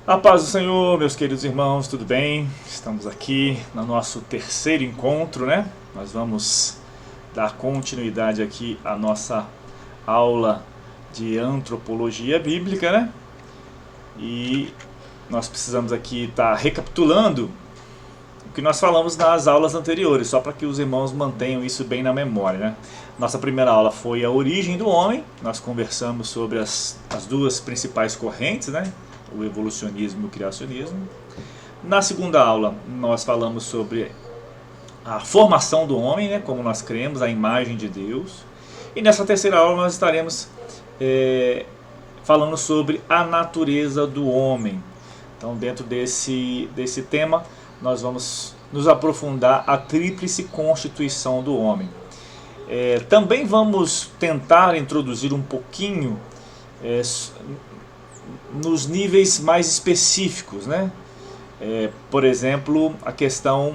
A paz do Senhor, meus queridos irmãos, tudo bem? Estamos aqui no nosso terceiro encontro, né? Nós vamos dar continuidade aqui à nossa aula de antropologia bíblica, né? E nós precisamos aqui estar recapitulando o que nós falamos nas aulas anteriores, só para que os irmãos mantenham isso bem na memória, né? Nossa primeira aula foi a origem do homem, nós conversamos sobre as duas principais correntes, né? O evolucionismo e o criacionismo. Na segunda aula, nós falamos sobre a formação do homem, né? Como nós cremos, a imagem de Deus. E nessa terceira aula nós estaremos falando sobre a natureza do homem. Então, dentro desse tema, nós vamos nos aprofundar a tríplice constituição do homem. Também vamos tentar introduzir um pouquinho nos níveis mais específicos, né? Por exemplo, a questão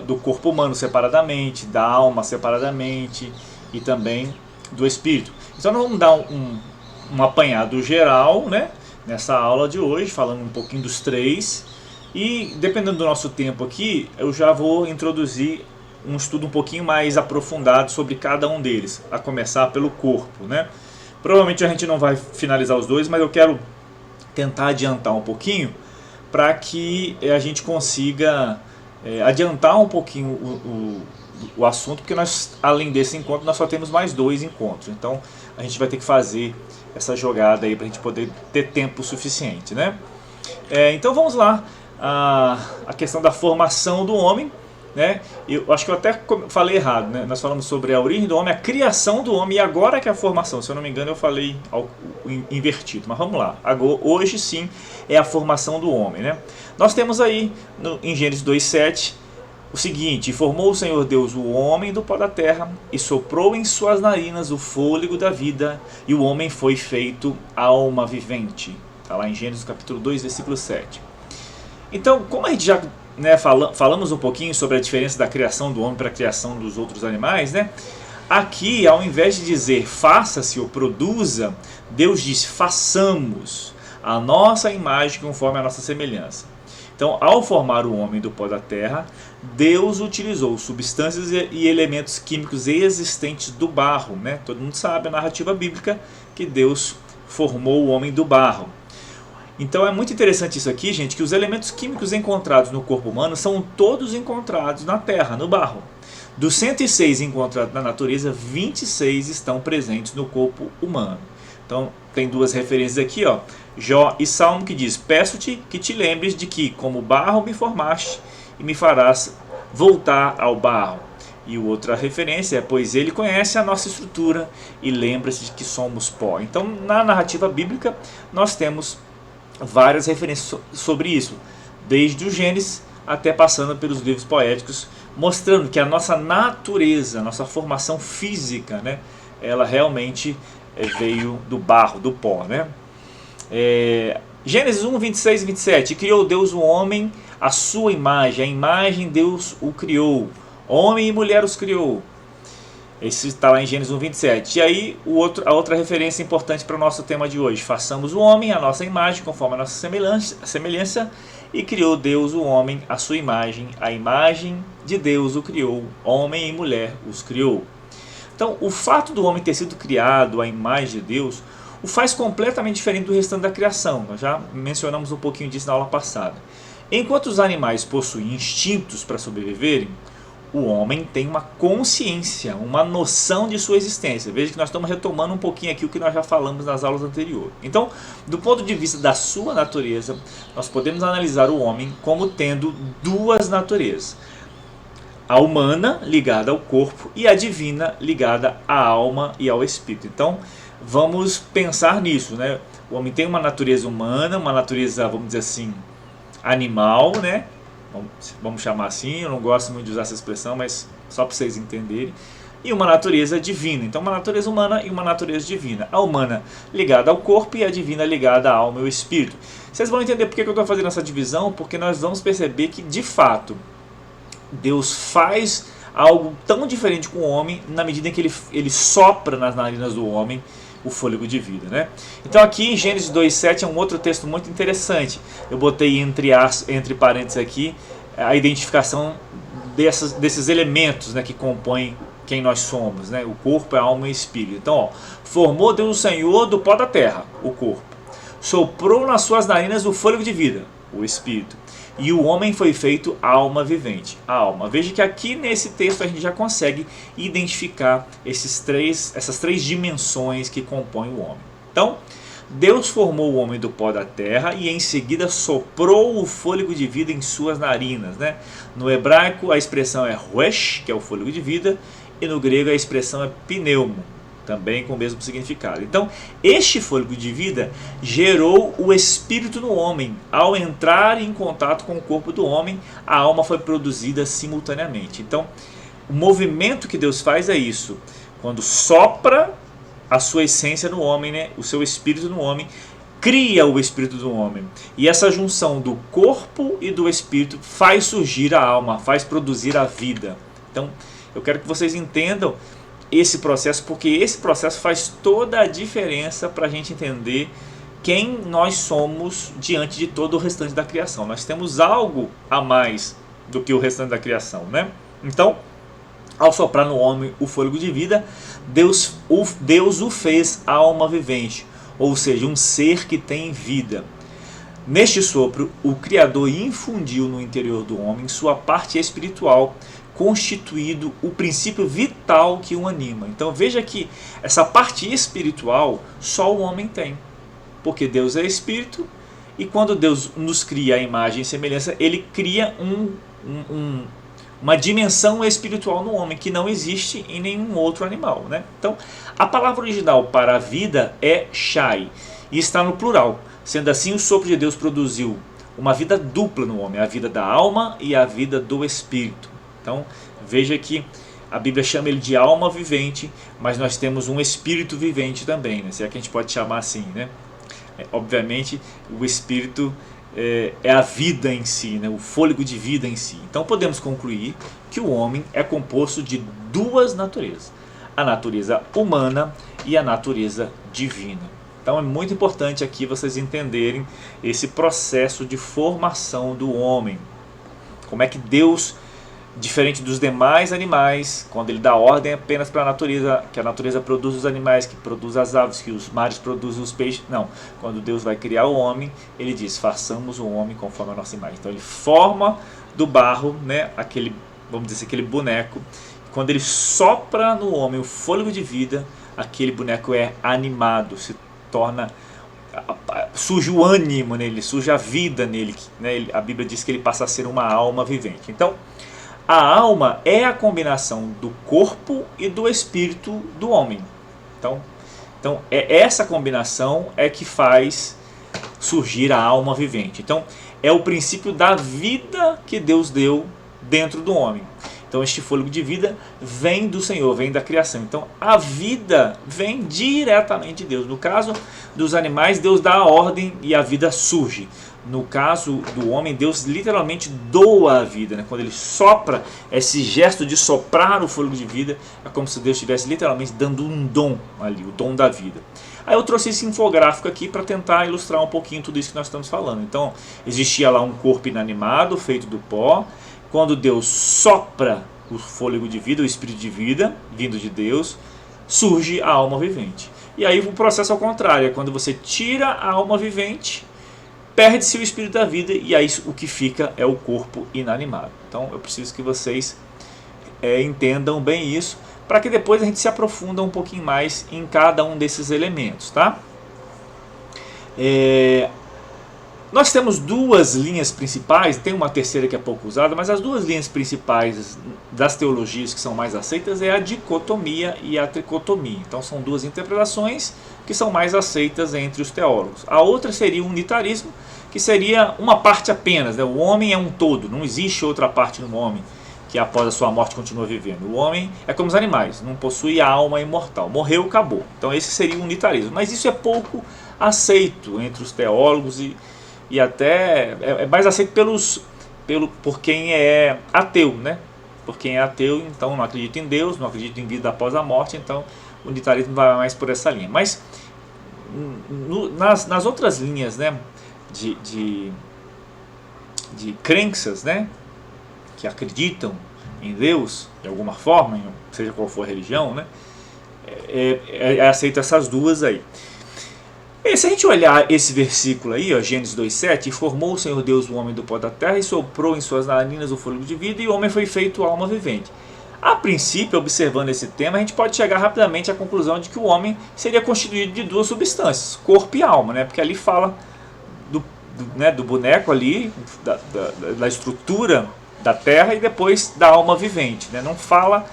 do corpo humano separadamente, da alma separadamente e também do espírito. Então nós vamos dar um apanhado geral, né, nessa aula de hoje, falando um pouquinho dos três. E dependendo do nosso tempo aqui, eu já vou introduzir um estudo um pouquinho mais aprofundado sobre cada um deles, a começar pelo corpo, né? Provavelmente a gente não vai finalizar os dois, mas eu quero tentar adiantar um pouquinho para que a gente consiga adiantar um pouquinho o assunto, porque nós, além desse encontro, nós só temos mais 2 encontros. Então a gente vai ter que fazer essa jogada aí para a gente poder ter tempo suficiente, né? Então vamos lá, a questão da formação do homem, né? Eu acho que eu até falei errado, né? Nós falamos sobre a origem do homem, a criação do homem, e agora que é a formação. Se eu não me engano, eu falei invertido, mas vamos lá. Hoje sim é a formação do homem, né? Nós temos aí em Gênesis 2:7 o seguinte: e formou o Senhor Deus o homem do pó da terra e soprou em suas narinas o fôlego da vida, e o homem foi feito alma vivente. Está lá em Gênesis capítulo 2, versículo 7. Então, como a gente já falamos um pouquinho sobre a diferença da criação do homem para a criação dos outros animais, né? Aqui, ao invés de dizer faça-se ou produza, Deus diz façamos a nossa imagem conforme a nossa semelhança. Então, ao formar o homem do pó da terra, Deus utilizou substâncias e elementos químicos existentes do barro, né? Todo mundo sabe a narrativa bíblica que Deus formou o homem do barro. Então é muito interessante isso aqui, gente, que os elementos químicos encontrados no corpo humano são todos encontrados na terra, no barro. Dos 106 encontrados na natureza, 26 estão presentes no corpo humano. Então tem duas referências aqui, ó, Jó e Salmo, que diz: peço-te que te lembres de que como barro me formaste e me farás voltar ao barro. E outra referência é: pois ele conhece a nossa estrutura e lembra-se de que somos pó. Então na narrativa bíblica nós temos várias referências sobre isso, desde o Gênesis até passando pelos livros poéticos, mostrando que a nossa natureza, a nossa formação física, né, ela realmente veio do barro, do pó, né? Gênesis 1, 26 e 27: criou Deus o homem à sua imagem, a imagem Deus o criou, homem e mulher os criou. Esse está lá em Gênesis 1, 27. E aí a outra referência importante para o nosso tema de hoje: façamos o homem à nossa imagem, conforme a nossa semelhança, e criou Deus o homem à sua imagem, a imagem de Deus o criou, homem e mulher os criou. Então, o fato do homem ter sido criado à imagem de Deus o faz completamente diferente do restante da criação. Nós já mencionamos um pouquinho disso na aula passada. Enquanto os animais possuem instintos para sobreviverem, o homem tem uma consciência, uma noção de sua existência. Veja que nós estamos retomando um pouquinho aqui o que nós já falamos nas aulas anteriores. Então, do ponto de vista da sua natureza, nós podemos analisar o homem como tendo duas naturezas: a humana, ligada ao corpo, e a divina, ligada à alma e ao espírito. Então, vamos pensar nisso, né? O homem tem uma natureza humana, uma natureza, vamos dizer assim, animal, né? Vamos chamar assim, eu não gosto muito de usar essa expressão, mas só para vocês entenderem. E uma natureza divina. Então, uma natureza humana e uma natureza divina. A humana ligada ao corpo e a divina ligada à alma e ao espírito. Vocês vão entender por que eu estou fazendo essa divisão, porque nós vamos perceber que, de fato, Deus faz algo tão diferente com o homem na medida em que ele sopra nas narinas do homem o fôlego de vida, né? Então aqui em Gênesis 2:7 é um outro texto muito interessante. Eu botei entre parênteses aqui a identificação desses elementos, né, que compõem quem nós somos, né? O corpo, a alma e o espírito. Então, ó, formou Deus o Senhor do pó da terra, o corpo. Soprou nas suas narinas o fôlego de vida, o espírito. E o homem foi feito alma vivente, a alma. Veja que aqui nesse texto a gente já consegue identificar essas três dimensões que compõem o homem. Então, Deus formou o homem do pó da terra e em seguida soprou o fôlego de vida em suas narinas, né? No hebraico a expressão é ruach, que é o fôlego de vida, e no grego a expressão é pneumo, também com o mesmo significado. Então, este fôlego de vida gerou o espírito no homem. Ao entrar em contato com o corpo do homem, a alma foi produzida simultaneamente. Então, o movimento que Deus faz é isso. Quando sopra a sua essência no homem, né, o seu espírito no homem, cria o espírito do homem. E essa junção do corpo e do espírito faz surgir a alma, faz produzir a vida. Então, eu quero que vocês entendam esse processo, porque esse processo faz toda a diferença para a gente entender quem nós somos diante de todo o restante da criação. Nós temos algo a mais do que o restante da criação, né? Então, ao soprar no homem o fôlego de vida, Deus o fez alma vivente, ou seja, um ser que tem vida. Neste sopro, o Criador infundiu no interior do homem sua parte espiritual, constituído o princípio vital que o anima. Então veja que essa parte espiritual só o homem tem, porque Deus é espírito e quando Deus nos cria a imagem e semelhança, Ele cria uma dimensão espiritual no homem que não existe em nenhum outro animal, né? Então a palavra original para a vida é Shai e está no plural. Sendo assim, o sopro de Deus produziu uma vida dupla no homem, a vida da alma e a vida do espírito. Então, veja que a Bíblia chama ele de alma vivente, mas nós temos um espírito vivente também, né? Se é que a gente pode chamar assim, né? Obviamente, o espírito é a vida em si, né? O fôlego de vida em si. Então, podemos concluir que o homem é composto de duas naturezas, a natureza humana e a natureza divina. Então, é muito importante aqui vocês entenderem esse processo de formação do homem. Como é que Deus, diferente dos demais animais, quando ele dá ordem apenas para a natureza, que a natureza produz os animais, que produz as aves, que os mares produzem os peixes. Não, quando Deus vai criar o homem, ele diz, façamos o homem conforme a nossa imagem. Então ele forma do barro, né, vamos dizer, aquele boneco. Quando ele sopra no homem o fôlego de vida, aquele boneco é animado, se torna, surge o ânimo nele, surge a vida nele, né? A Bíblia diz que ele passa a ser uma alma vivente. Então, a alma é a combinação do corpo e do espírito do homem. Então essa combinação é que faz surgir a alma vivente. Então, é o princípio da vida que Deus deu dentro do homem. Então, este fôlego de vida vem do Senhor, vem da criação. Então, a vida vem diretamente de Deus. No caso dos animais, Deus dá a ordem e a vida surge. No caso do homem, Deus literalmente doa a vida, né? Quando ele sopra, esse gesto de soprar o fôlego de vida, é como se Deus estivesse literalmente dando um dom ali, o dom da vida. Aí eu trouxe esse infográfico aqui para tentar ilustrar um pouquinho tudo isso que nós estamos falando. Então, existia lá um corpo inanimado, feito do pó. Quando Deus sopra o fôlego de vida, o espírito de vida, vindo de Deus, surge a alma vivente. E aí o processo ao contrário, é quando você tira a alma vivente, perde-se o espírito da vida e aí o que fica é o corpo inanimado. Então eu preciso que vocês entendam bem isso, para que depois a gente se aprofunda um pouquinho mais em cada um desses elementos, tá? Nós temos duas linhas principais, tem uma terceira que é pouco usada, mas as duas linhas principais das teologias que são mais aceitas é a dicotomia e a tricotomia. Então são duas interpretações que são mais aceitas entre os teólogos. A outra seria o unitarismo, que seria uma parte apenas, né? O homem é um todo, não existe outra parte no homem que após a sua morte continua vivendo. O homem é como os animais, não possui a alma imortal, morreu, acabou. Então esse seria o unitarismo, mas isso é pouco aceito entre os teólogos e até é mais aceito por quem é ateu, né? Por quem é ateu, então não acredita em Deus, não acredita em vida após a morte, então o unitarismo vai mais por essa linha. Mas nas outras linhas, né, de crenças, né, que acreditam em Deus de alguma forma, seja qual for a religião, né, aceita essas duas aí. E se a gente olhar esse versículo aí, ó, Gênesis 2,7, e formou o Senhor Deus o homem do pó da terra e soprou em suas narinas o fôlego de vida, e o homem foi feito alma vivente. A princípio, observando esse tema, a gente pode chegar rapidamente à conclusão de que o homem seria constituído de duas substâncias, corpo e alma, né? Porque ali fala do boneco ali, da estrutura da terra e depois da alma vivente, né? Não fala,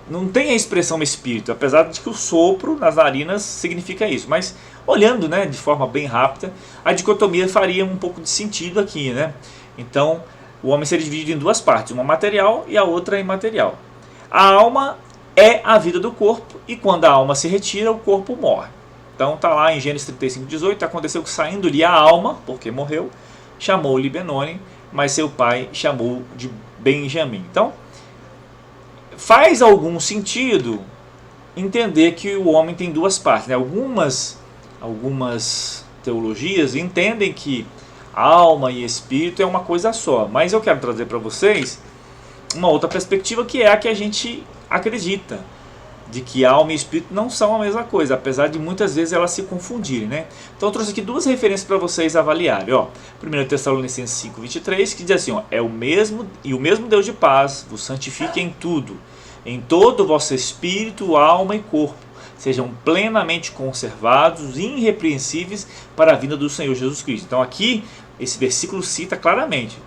não tem a expressão espírito, apesar de que o sopro nas narinas significa isso. Mas olhando, né, de forma bem rápida, a dicotomia faria um pouco de sentido aqui, né? Então, o homem seria dividido em duas partes, uma material e a outra imaterial. A alma é a vida do corpo, e quando a alma se retira, o corpo morre. Então está lá em Gênesis 35:18, aconteceu que saindo-lhe a alma, porque morreu, chamou-lhe Benoni, mas seu pai chamou de Benjamim. Então, faz algum sentido entender que o homem tem duas partes, né? Algumas teologias entendem que alma e espírito é uma coisa só, mas eu quero trazer para vocês uma outra perspectiva, que é a que a gente acredita, de que alma e espírito não são a mesma coisa, apesar de muitas vezes elas se confundirem, né? Então eu trouxe aqui duas referências para vocês avaliarem, ó. 1 Tessalonicenses 5:23, que diz assim, ó, o mesmo Deus de paz vos santifique em tudo, em todo o vosso espírito, alma e corpo, sejam plenamente conservados, irrepreensíveis para a vinda do Senhor Jesus Cristo. Então aqui, esse versículo cita claramente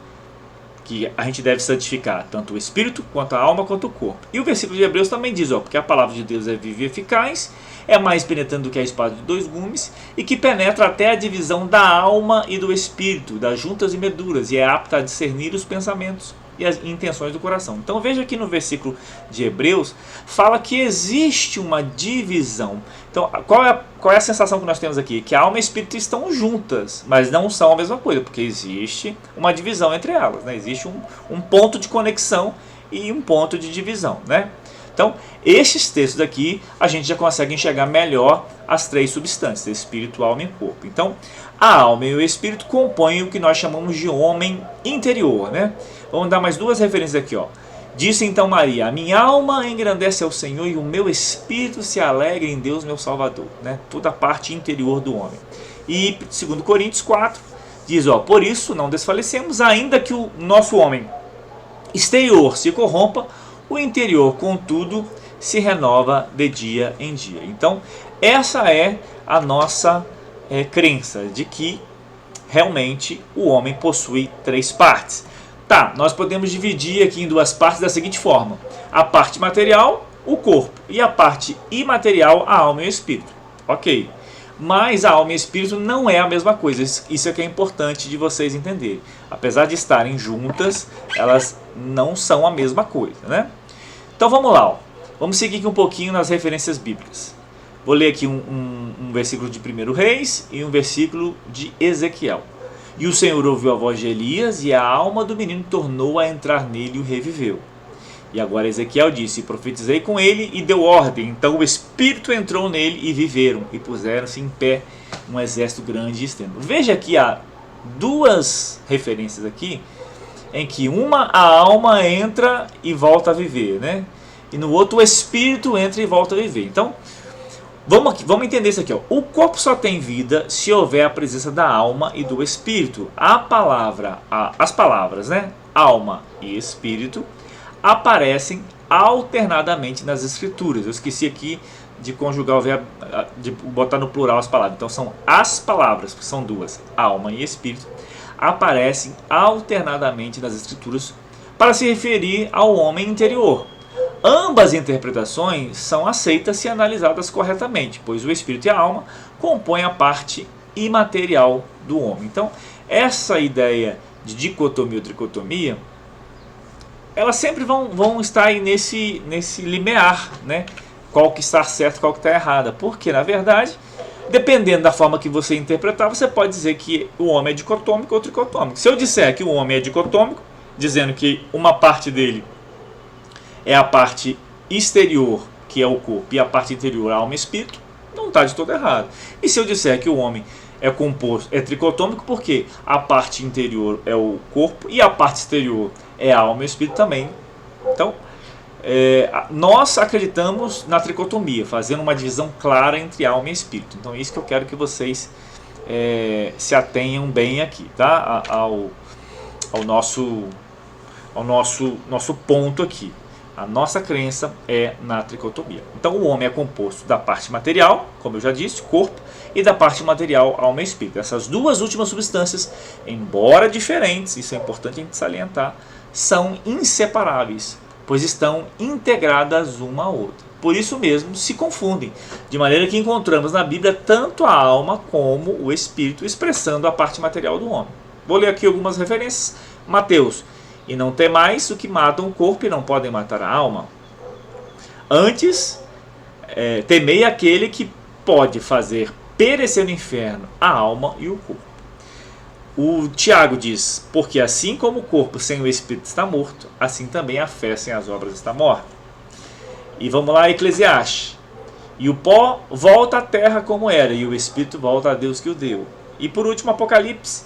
que a gente deve santificar tanto o espírito, quanto a alma, quanto o corpo. E o versículo de Hebreus também diz, ó, porque a palavra de Deus é viva e eficaz, é mais penetrante do que a espada de dois gumes, e que penetra até a divisão da alma e do espírito, das juntas e medulas, e é apta a discernir os pensamentos e as intenções do coração. Então veja aqui no versículo de Hebreus, fala que existe uma divisão. Então qual é a sensação que nós temos aqui? Que a alma e o espírito estão juntas, mas não são a mesma coisa, porque existe uma divisão entre elas, né? Existe um ponto de conexão e um ponto de divisão, né? Então estes textos aqui a gente já consegue enxergar melhor as três substâncias, espírito, alma e corpo. Então a alma e o espírito compõem o que nós chamamos de homem interior, né? Vamos dar mais duas referências aqui, ó. Disse então Maria, a minha alma engrandece ao Senhor e o meu espírito se alegra em Deus meu Salvador, né? Toda a parte interior do homem. E 2 Coríntios 4 diz, ó, por isso não desfalecemos, ainda que o nosso homem exterior se corrompa, o interior, contudo, se renova de dia em dia. Então, essa é a nossa crença, de que realmente o homem possui três partes. Tá, nós podemos dividir aqui em duas partes da seguinte forma: a parte material, o corpo, e a parte imaterial, a alma e o espírito. Ok, mas a alma e o espírito não é a mesma coisa, isso é que é importante de vocês entenderem. Apesar de estarem juntas, elas não são a mesma coisa, né? Então vamos lá, ó. Vamos seguir aqui um pouquinho nas referências bíblicas. Vou ler aqui um versículo de 1 Reis e um versículo de Ezequiel. E o Senhor ouviu a voz de Elias, e a alma do menino tornou a entrar nele e o reviveu. E agora Ezequiel disse, profetizei com ele e deu ordem. Então o Espírito entrou nele e viveram, e puseram-se em pé um exército grande e extenso. Veja que há duas referências aqui, em que uma a alma entra e volta a viver, né? E no outro o Espírito entra e volta a viver. Então, vamos entender isso aqui, ó. O corpo só tem vida se houver a presença da alma e do espírito. As palavras, né, alma e espírito, aparecem alternadamente nas escrituras. Eu esqueci aqui de conjugar o verbo, de botar no plural as palavras. Então são as palavras, que são duas, alma e espírito, aparecem alternadamente nas escrituras para se referir ao homem interior. Ambas interpretações são aceitas se analisadas corretamente, pois o espírito e a alma compõem a parte imaterial do homem. Então, essa ideia de dicotomia ou tricotomia, elas sempre vão estar aí nesse limiar, né? Qual que está certo, qual que está errada. Porque, na verdade, dependendo da forma que você interpretar, você pode dizer que o homem é dicotômico ou tricotômico. Se eu disser que o homem é dicotômico, dizendo que uma parte dele é a parte exterior que é o corpo, e a parte interior, a alma e espírito, não está de todo errado. E se eu disser que o homem é composto, é tricotômico, porque a parte interior é o corpo e a parte exterior é a alma e o espírito também. Então, nós acreditamos na tricotomia, fazendo uma divisão clara entre alma e espírito. Então é isso que eu quero que vocês se atenham bem aqui, tá? Ao nosso ponto aqui. A nossa crença é na tricotomia. Então o homem é composto da parte material, como eu já disse, corpo, e da parte material, alma e espírito. Essas duas últimas substâncias, embora diferentes, isso é importante a gente salientar, são inseparáveis, pois estão integradas uma à outra. Por isso mesmo se confundem, de maneira que encontramos na Bíblia tanto a alma como o espírito expressando a parte material do homem. Vou ler aqui algumas referências. Mateus: e não temais o que matam o corpo e não podem matar a alma. Antes, temei aquele que pode fazer perecer no inferno a alma e o corpo. O Tiago diz: porque assim como o corpo sem o espírito está morto, assim também a fé sem as obras está morta. E vamos lá, Eclesiastes: e o pó volta à terra como era, e o espírito volta a Deus que o deu. E por último, Apocalipse: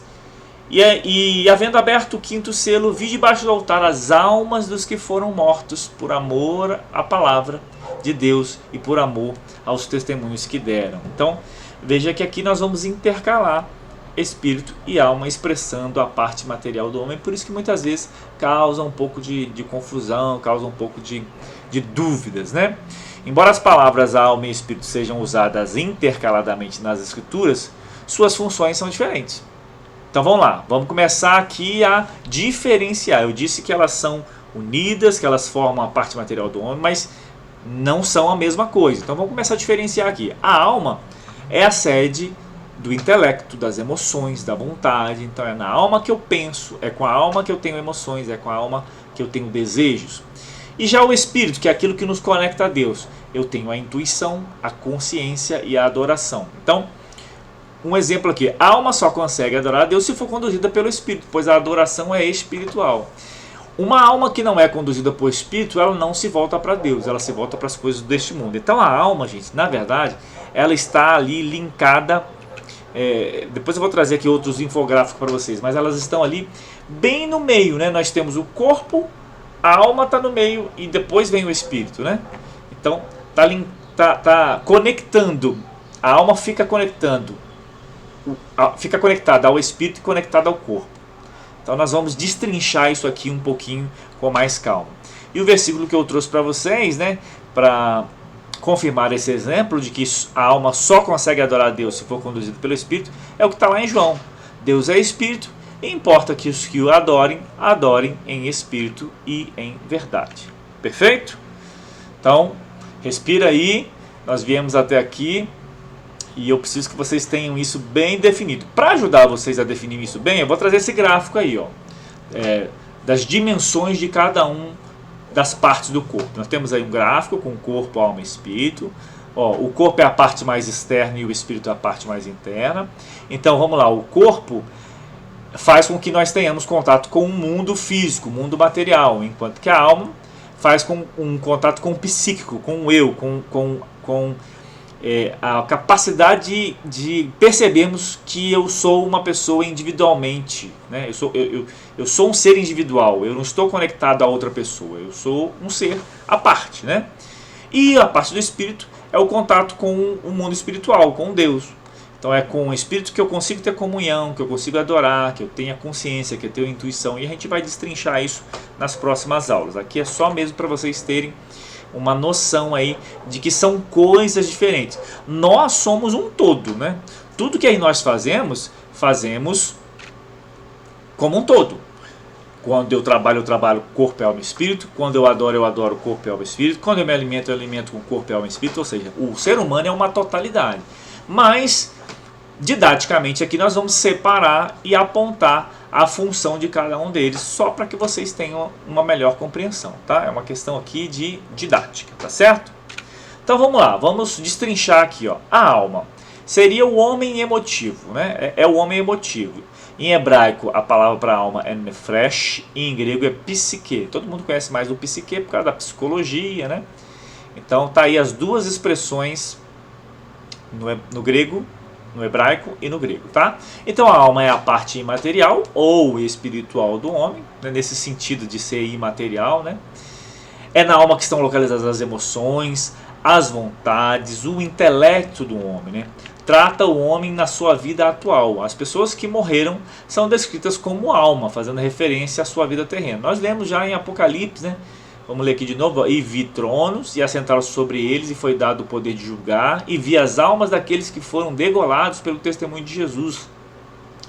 e havendo aberto o quinto selo, vi debaixo do altar as almas dos que foram mortos por amor à palavra de Deus e por amor aos testemunhos que deram. Então, veja que aqui nós vamos intercalar espírito e alma, expressando a parte material do homem. Por isso que muitas vezes causa um pouco de confusão, causa um pouco de dúvidas, né? Embora as palavras alma e espírito sejam usadas intercaladamente nas escrituras, suas funções são diferentes. Então vamos lá, vamos começar aqui a diferenciar. Eu disse que elas são unidas, que elas formam a parte material do homem, mas não são a mesma coisa. Então vamos começar a diferenciar aqui. A alma é a sede do intelecto, das emoções, da vontade. Então é na alma que eu penso, é com a alma que eu tenho emoções, é com a alma que eu tenho desejos. E já o espírito, que é aquilo que nos conecta a Deus, eu tenho a intuição, a consciência e a adoração. Então, um exemplo aqui: a alma só consegue adorar a Deus se for conduzida pelo espírito, pois a adoração é espiritual. Uma alma que não é conduzida por espírito, ela não se volta para Deus, ela se volta para as coisas deste mundo. Então a alma, gente, na verdade, ela está ali linkada. Depois eu vou trazer aqui outros infográficos para vocês, mas elas estão ali bem no meio, né? Nós temos o a alma está no meio e depois vem o espírito, né? Então tá conectando, a alma fica conectada ao espírito e conectada ao corpo. Então nós vamos destrinchar isso aqui um pouquinho com mais calma. E o versículo que eu trouxe para vocês, né, para confirmar esse exemplo de que a alma só consegue adorar a Deus se for conduzido pelo espírito, é o que está lá em João. Deus é espírito e importa que os que o adorem, adorem em espírito e em verdade. Perfeito? Então, respira aí. Nós viemos até aqui e eu preciso que vocês tenham isso bem definido. Para ajudar vocês a definir isso bem, eu vou trazer esse gráfico aí, ó, das dimensões de cada um das partes do corpo. Nós temos aí um gráfico com corpo, alma e espírito. Ó, o corpo é a parte mais externa e o espírito é a parte mais interna. Então vamos lá, o corpo faz com que nós tenhamos contato com o mundo físico, o mundo material, enquanto que a alma faz com um contato com o psíquico, com o eu, com a capacidade de percebermos que eu sou uma pessoa individualmente, né? Eu sou um ser individual, eu não estou conectado a outra pessoa, eu sou um ser à parte, né? E a parte do espírito é o contato com o mundo espiritual, com Deus. Então é com o espírito que eu consigo ter comunhão, que eu consigo adorar, que eu tenha consciência, que eu tenha intuição, e a gente vai destrinchar isso nas próximas aulas. Aqui é só mesmo para vocês terem uma noção aí de que são coisas diferentes. Nós somos um todo, né? Tudo que nós fazemos como um todo. Quando eu trabalho corpo, alma e espírito. Quando eu adoro corpo, alma e espírito. Quando eu me alimento, eu alimento com corpo, alma e espírito. Ou seja, o ser humano é uma totalidade. Mas, didaticamente, aqui nós vamos separar e apontar a função de cada um deles, só para que vocês tenham uma melhor compreensão, tá? É uma questão aqui de didática, tá certo? Então vamos lá, vamos destrinchar aqui, ó. A alma seria o homem emotivo, né? É o homem emotivo. Em hebraico, a palavra para alma é nefesh, e em grego é psique. Todo mundo conhece mais o psique por causa da psicologia, né? Então tá aí as duas expressões no grego, no hebraico e no grego, tá? Então a alma é a parte imaterial ou espiritual do homem, né, nesse sentido de ser imaterial, né? É na alma que estão localizadas as emoções, as vontades, o intelecto do homem, né? Trata o homem na sua vida atual. As pessoas que morreram são descritas como alma, fazendo referência à sua vida terrena. Nós lemos já em Apocalipse, né? Vamos ler aqui de novo. E vi tronos, e assentaram sobre eles, e foi dado o poder de julgar, e vi as almas daqueles que foram degolados pelo testemunho de Jesus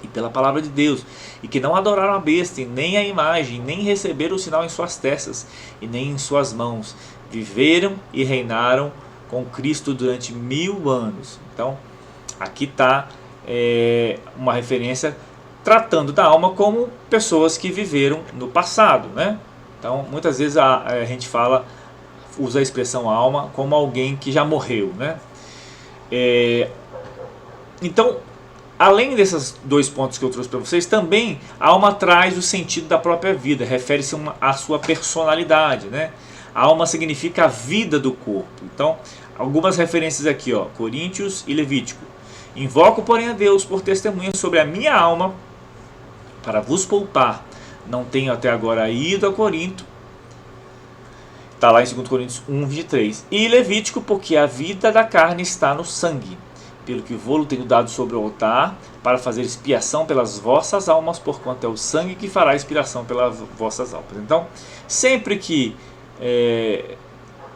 e pela palavra de Deus, e que não adoraram a besta, e nem a imagem, nem receberam o sinal em suas testas, e nem em suas mãos. Viveram e reinaram com Cristo durante 1000 anos. Então, aqui está uma referência tratando da alma como pessoas que viveram no passado, né? Então, muitas vezes a gente usa a expressão alma como alguém que já morreu, né? Então, além desses dois pontos que eu trouxe para vocês, também a alma traz o sentido da própria vida, refere-se à sua personalidade, né? A alma significa a vida do corpo. Então, algumas referências aqui, ó, Coríntios e Levítico. Invoco, porém, a Deus por testemunha sobre a minha alma, para vos poupar. Não tenho até agora ido a Corinto. Está lá em 2 Coríntios 1, 23. E Levítico, porque a vida da carne está no sangue, pelo que vou-lo tenho dado sobre o altar, para fazer expiação pelas vossas almas, porquanto é o sangue que fará expiação pelas vossas almas. Então, sempre que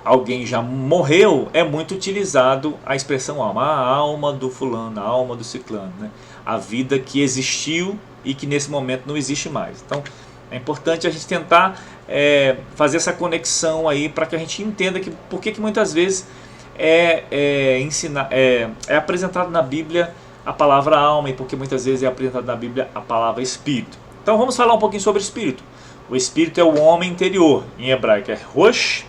alguém já morreu, é muito utilizado a expressão alma. A alma do fulano, a alma do ciclano, né? A vida que existiu e que nesse momento não existe mais. Então, é importante a gente tentar fazer essa conexão aí, para que a gente entenda que por que muitas vezes é apresentado na Bíblia a palavra alma, e porque muitas vezes é apresentado na Bíblia a palavra espírito. Então vamos falar um pouquinho sobre espírito. O espírito é o homem interior. Em hebraico é rosh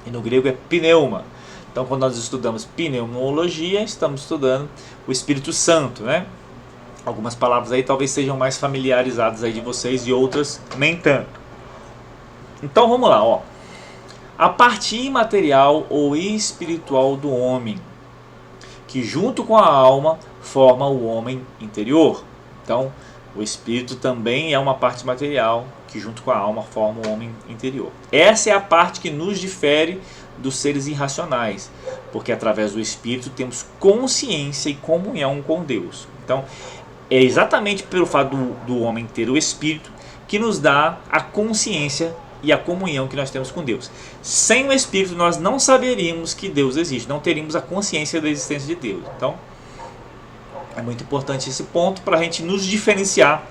e no grego é pneuma. Então, quando nós estudamos pneumologia, estamos estudando o Espírito Santo, né? Algumas palavras aí talvez sejam mais familiarizadas aí de vocês e outras nem tanto. Então vamos lá, ó. A parte imaterial ou espiritual do homem, que junto com a alma forma o homem interior. Então, o espírito também é uma parte material que junto com a alma forma o homem interior. Essa é a parte que nos difere dos seres irracionais, porque através do espírito temos consciência e comunhão com Deus. Então, é exatamente pelo fato do homem ter o espírito que nos dá a consciência e a comunhão que nós temos com Deus. Sem o espírito nós não saberíamos que Deus existe, não teríamos a consciência da existência de Deus. Então, é muito importante esse ponto para a gente nos diferenciar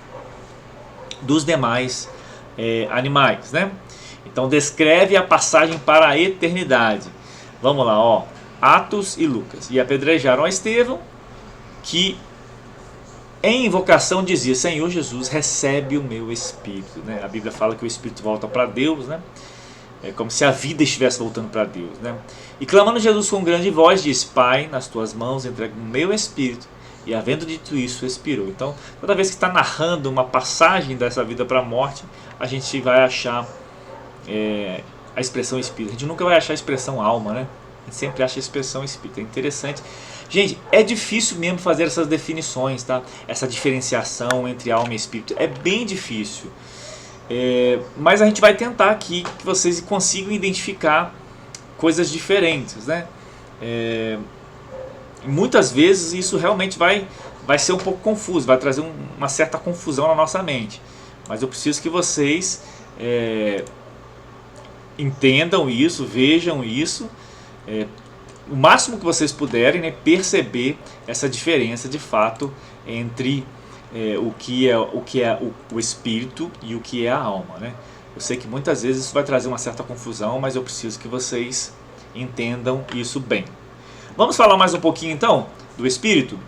dos demais animais, né? Então descreve a passagem para a eternidade. Vamos lá, ó. Atos e Lucas. E apedrejaram a Estevão, que em invocação dizia: Senhor Jesus, recebe o meu espírito, né? A Bíblia fala que o espírito volta para Deus, né? É como se a vida estivesse voltando para Deus, né? E clamando Jesus com grande voz, diz: Pai, nas tuas mãos entrego o meu espírito. E havendo dito isso, expirou. Então, toda vez que está narrando uma passagem dessa vida para a morte, a gente vai achar a expressão espírito. A gente nunca vai achar a expressão alma, né? A gente sempre acha a expressão espírito. É interessante. Gente, é difícil mesmo fazer essas definições, tá? Essa diferenciação entre alma e espírito é bem difícil. Mas a gente vai tentar aqui que vocês consigam identificar coisas diferentes, né? Muitas vezes isso realmente vai ser um pouco confuso, vai trazer uma certa confusão na nossa mente. Mas eu preciso que vocês entendam isso, vejam isso, o máximo que vocês puderem, né, perceber essa diferença de fato entre o que é o espírito e o que é a alma, né? Eu sei que muitas vezes isso vai trazer uma certa confusão, mas eu preciso que vocês entendam isso bem. Vamos falar mais um pouquinho então do espírito?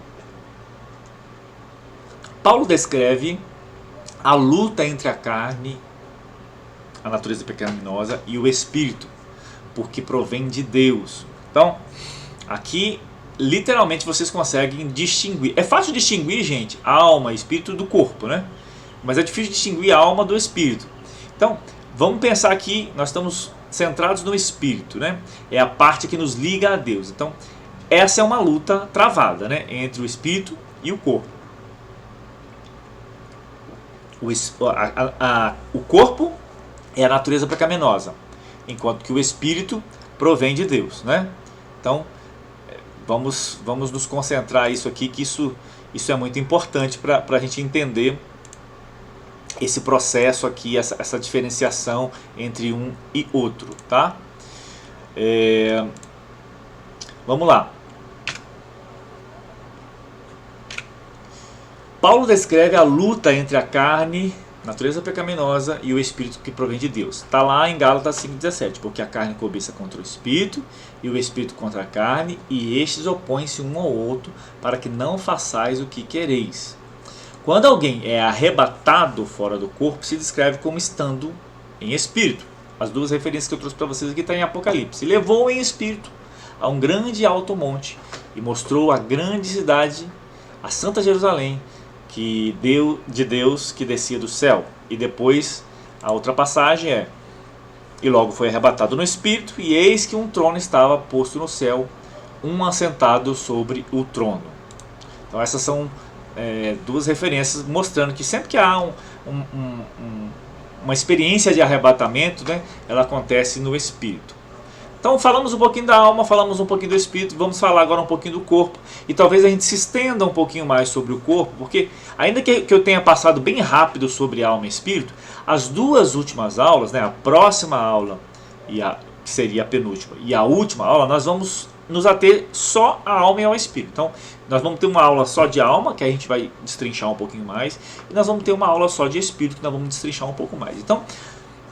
Paulo descreve a luta entre a carne, a natureza pecaminosa, e o espírito, porque provém de Deus. Então, aqui literalmente vocês conseguem distinguir. É fácil distinguir, gente, alma e espírito do corpo, né? Mas é difícil distinguir a alma do espírito. Então, vamos pensar aqui, nós estamos centrados no espírito, né? É a parte que nos liga a Deus. Então, essa é uma luta travada, né? Entre o espírito e o corpo. O corpo é a natureza pecaminosa, enquanto que o espírito provém de Deus, né? Então, vamos nos concentrar isso aqui, que isso é muito importante para a gente entender esse processo aqui, essa diferenciação entre um e outro, tá? Vamos lá. Paulo descreve a luta entre a carne, natureza pecaminosa, e o espírito que provém de Deus. Está lá em Gálatas 5,17, porque a carne cobiça contra o espírito e o espírito contra a carne, e estes opõem-se um ao outro para que não façais o que quereis. Quando alguém é arrebatado fora do corpo, se descreve como estando em espírito. As duas referências que eu trouxe para vocês aqui estão em Apocalipse. Levou em espírito a um grande alto monte e mostrou a grande cidade, a Santa Jerusalém, de Deus, que descia do céu. E depois a outra passagem é: e logo foi arrebatado no espírito, e eis que um trono estava posto no céu, um assentado sobre o trono. Então essas são duas referências mostrando que sempre que há uma experiência de arrebatamento, né, ela acontece no espírito. Então falamos um pouquinho da alma, falamos um pouquinho do espírito, vamos falar agora um pouquinho do corpo. E talvez a gente se estenda um pouquinho mais sobre o corpo, porque ainda que eu tenha passado bem rápido sobre alma e espírito, as duas últimas aulas, né, a próxima aula, que seria a penúltima, e a última aula, nós vamos nos ater só à alma e ao espírito. Então nós vamos ter uma aula só de alma, que a gente vai destrinchar um pouquinho mais, e nós vamos ter uma aula só de espírito, que nós vamos destrinchar um pouco mais. Então,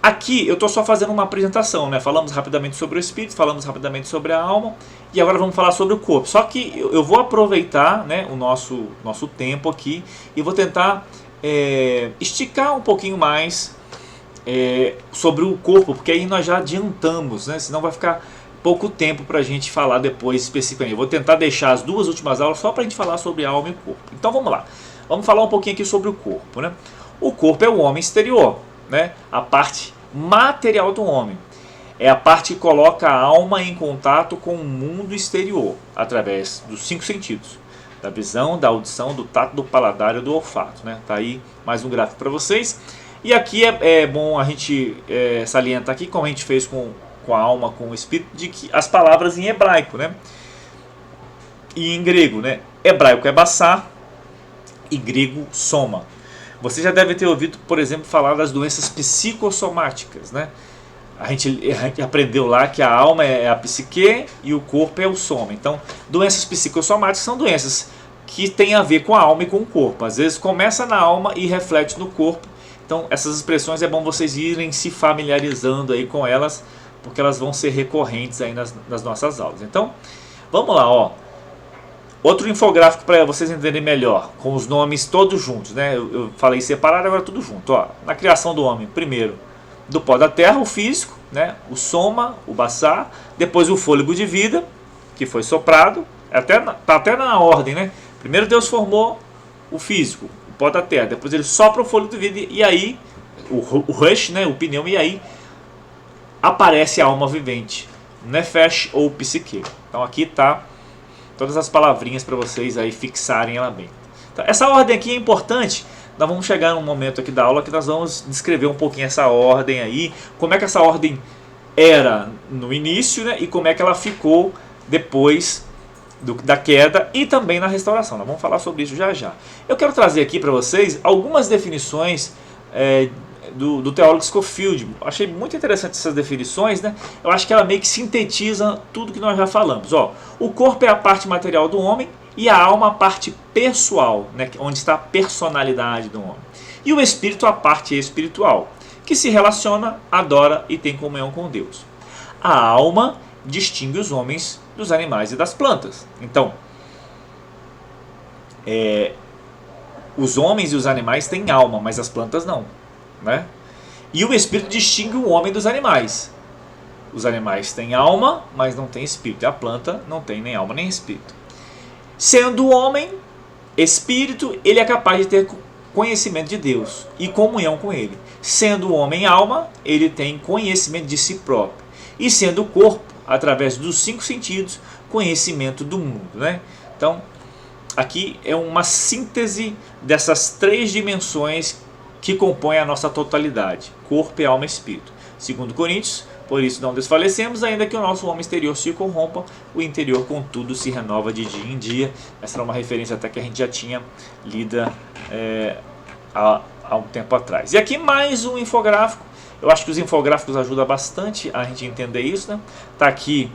aqui eu estou só fazendo uma apresentação, né? Falamos rapidamente sobre o espírito, falamos rapidamente sobre a alma, e agora vamos falar sobre o corpo. Só que eu vou aproveitar, né, o nosso tempo aqui e vou tentar esticar um pouquinho mais sobre o corpo, porque aí nós já adiantamos, né? Senão vai ficar pouco tempo para a gente falar depois especificamente. Eu vou tentar deixar as duas últimas aulas só para a gente falar sobre a alma e o corpo. Então vamos lá. Vamos falar um pouquinho aqui sobre o corpo, né? O corpo é o homem exterior, né? A parte material do homem. É a parte que coloca a alma em contato com o mundo exterior, através dos 5 sentidos. Da visão, da audição, do tato, do paladar e do olfato, né? Tá aí mais um gráfico para vocês. E aqui é bom a gente salientar aqui, como a gente fez com a alma, com o espírito, de que as palavras em hebraico, né? E em grego, né? Hebraico é bassar e grego soma. Você já deve ter ouvido, por exemplo, falar das doenças psicossomáticas, né? A gente aprendeu lá que a alma é a psique e o corpo é o soma. Então, doenças psicossomáticas são doenças que têm a ver com a alma e com o corpo. Às vezes começa na alma e reflete no corpo. Então, essas expressões é bom vocês irem se familiarizando aí com elas, porque elas vão ser recorrentes aí nas nossas aulas. Então, vamos lá, ó. Outro infográfico para vocês entenderem melhor, com os nomes todos juntos, né? Eu falei separado, agora tudo junto, ó. Na criação do homem, primeiro, do pó da terra, o físico, né? O soma, o baçar, depois o fôlego de vida, que foi soprado, tá até na ordem, né? Primeiro Deus formou o físico, o pó da terra, depois ele sopra o fôlego de vida, e aí, o rush, né? O pneu, e aí aparece a alma vivente, nefesh ou psique. Então aqui tá todas as palavrinhas para vocês aí fixarem ela bem. Então, essa ordem aqui é importante. Nós vamos chegar num momento aqui da aula que nós vamos descrever um pouquinho essa ordem aí, como é que essa ordem era no início, né, e como é que ela ficou depois da queda e também na restauração. Nós vamos falar sobre isso já já. Eu quero trazer aqui para vocês algumas definições do teólogo Scofield. Achei muito interessante essas definições, né? Eu acho que ela meio que sintetiza tudo que nós já falamos. Ó, o corpo é a parte material do homem e a alma a parte pessoal, né? Onde está a personalidade do homem. E o espírito a parte espiritual, que se relaciona, adora e tem comunhão com Deus. A alma distingue os homens dos animais e das plantas. Então, os homens e os animais têm alma, mas as plantas não. Né? E o espírito distingue o homem dos animais. Os animais têm alma, mas não têm espírito. E a planta não tem nem alma nem espírito. Sendo o homem espírito, ele é capaz de ter conhecimento de Deus e comunhão com ele. Sendo o homem alma, ele tem conhecimento de si próprio. e sendo o corpo, através dos 5 sentidos, conhecimento do mundo, né? Então, aqui é uma síntese dessas 3 dimensões que compõem a nossa totalidade, corpo, alma e espírito. Segundo Coríntios, por isso não desfalecemos, ainda que o nosso homem exterior se corrompa, o interior contudo se renova de dia em dia. Essa era uma referência até que a gente já tinha lida há um tempo atrás. E aqui mais um infográfico. Eu acho que os infográficos ajudam bastante a gente entender isso, né? Tá aqui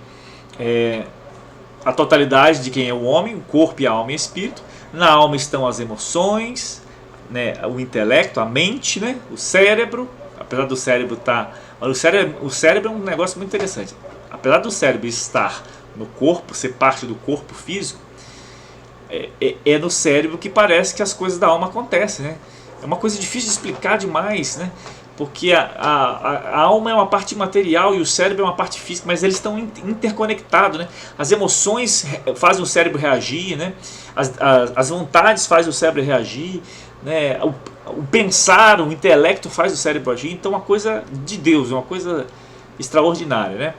a totalidade de quem é o homem, o corpo, a alma e o espírito. Na alma estão as emoções, né? O intelecto, a mente, né? O cérebro. Apesar do cérebro estar... O cérebro é um negócio muito interessante. Apesar do cérebro estar no corpo, ser parte do corpo físico, é no cérebro que parece que as coisas da alma acontecem, né? É uma coisa difícil de explicar demais, né? Porque a alma é uma parte material e o cérebro é uma parte física, mas eles estão interconectados, né? As emoções fazem o cérebro reagir, né? As vontades fazem o cérebro reagir, né? O pensar, o intelecto faz o cérebro agir. Então é uma coisa de Deus, é uma coisa extraordinária, né?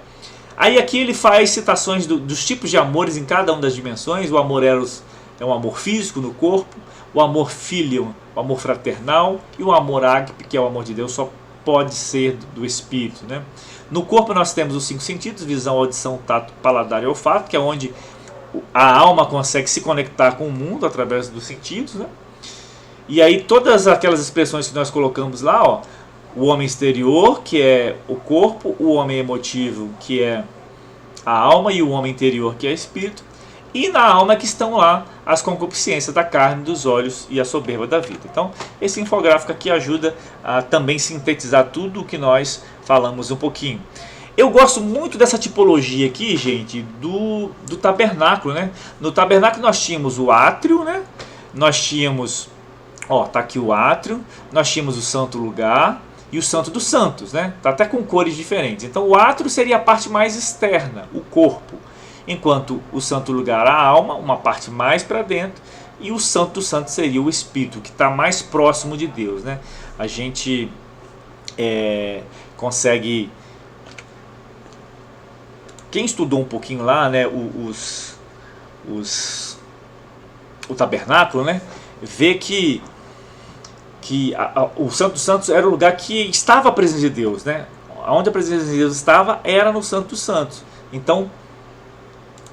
Aí aqui ele faz citações dos tipos de amores em cada uma das dimensões. O amor eros é um amor físico no corpo, o amor filium, o amor fraternal, e o amor ágape, que é o amor de Deus, só pode ser do espírito, né? No corpo nós temos os 5 sentidos, visão, audição, tato, paladar e olfato, que é onde a alma consegue se conectar com o mundo através dos sentidos, né? E aí todas aquelas expressões que nós colocamos lá, ó, o homem exterior, que é o corpo, o homem emotivo, que é a alma, e o homem interior, que é o espírito. E na alma que estão lá as concupiscências da carne, dos olhos e a soberba da vida. Então esse infográfico aqui ajuda a também sintetizar tudo o que nós falamos um pouquinho. Eu gosto muito dessa tipologia aqui, gente, do tabernáculo, né? No tabernáculo nós tínhamos o átrio, né? Nós tínhamos, ó, tá aqui o átrio, nós tínhamos o santo lugar e o santo dos santos, né? Tá até com cores diferentes. Então o átrio seria a parte mais externa, o corpo, enquanto o santo lugar, a alma, uma parte mais para dentro, e o santo dos santos seria o espírito, que está mais próximo de Deus, né? A gente consegue... Quem estudou um pouquinho lá, né, o tabernáculo, né, vê que o Santo dos Santos era o lugar que estava a presença de Deus, né? Onde a presença de Deus estava era no Santo dos Santos. Então,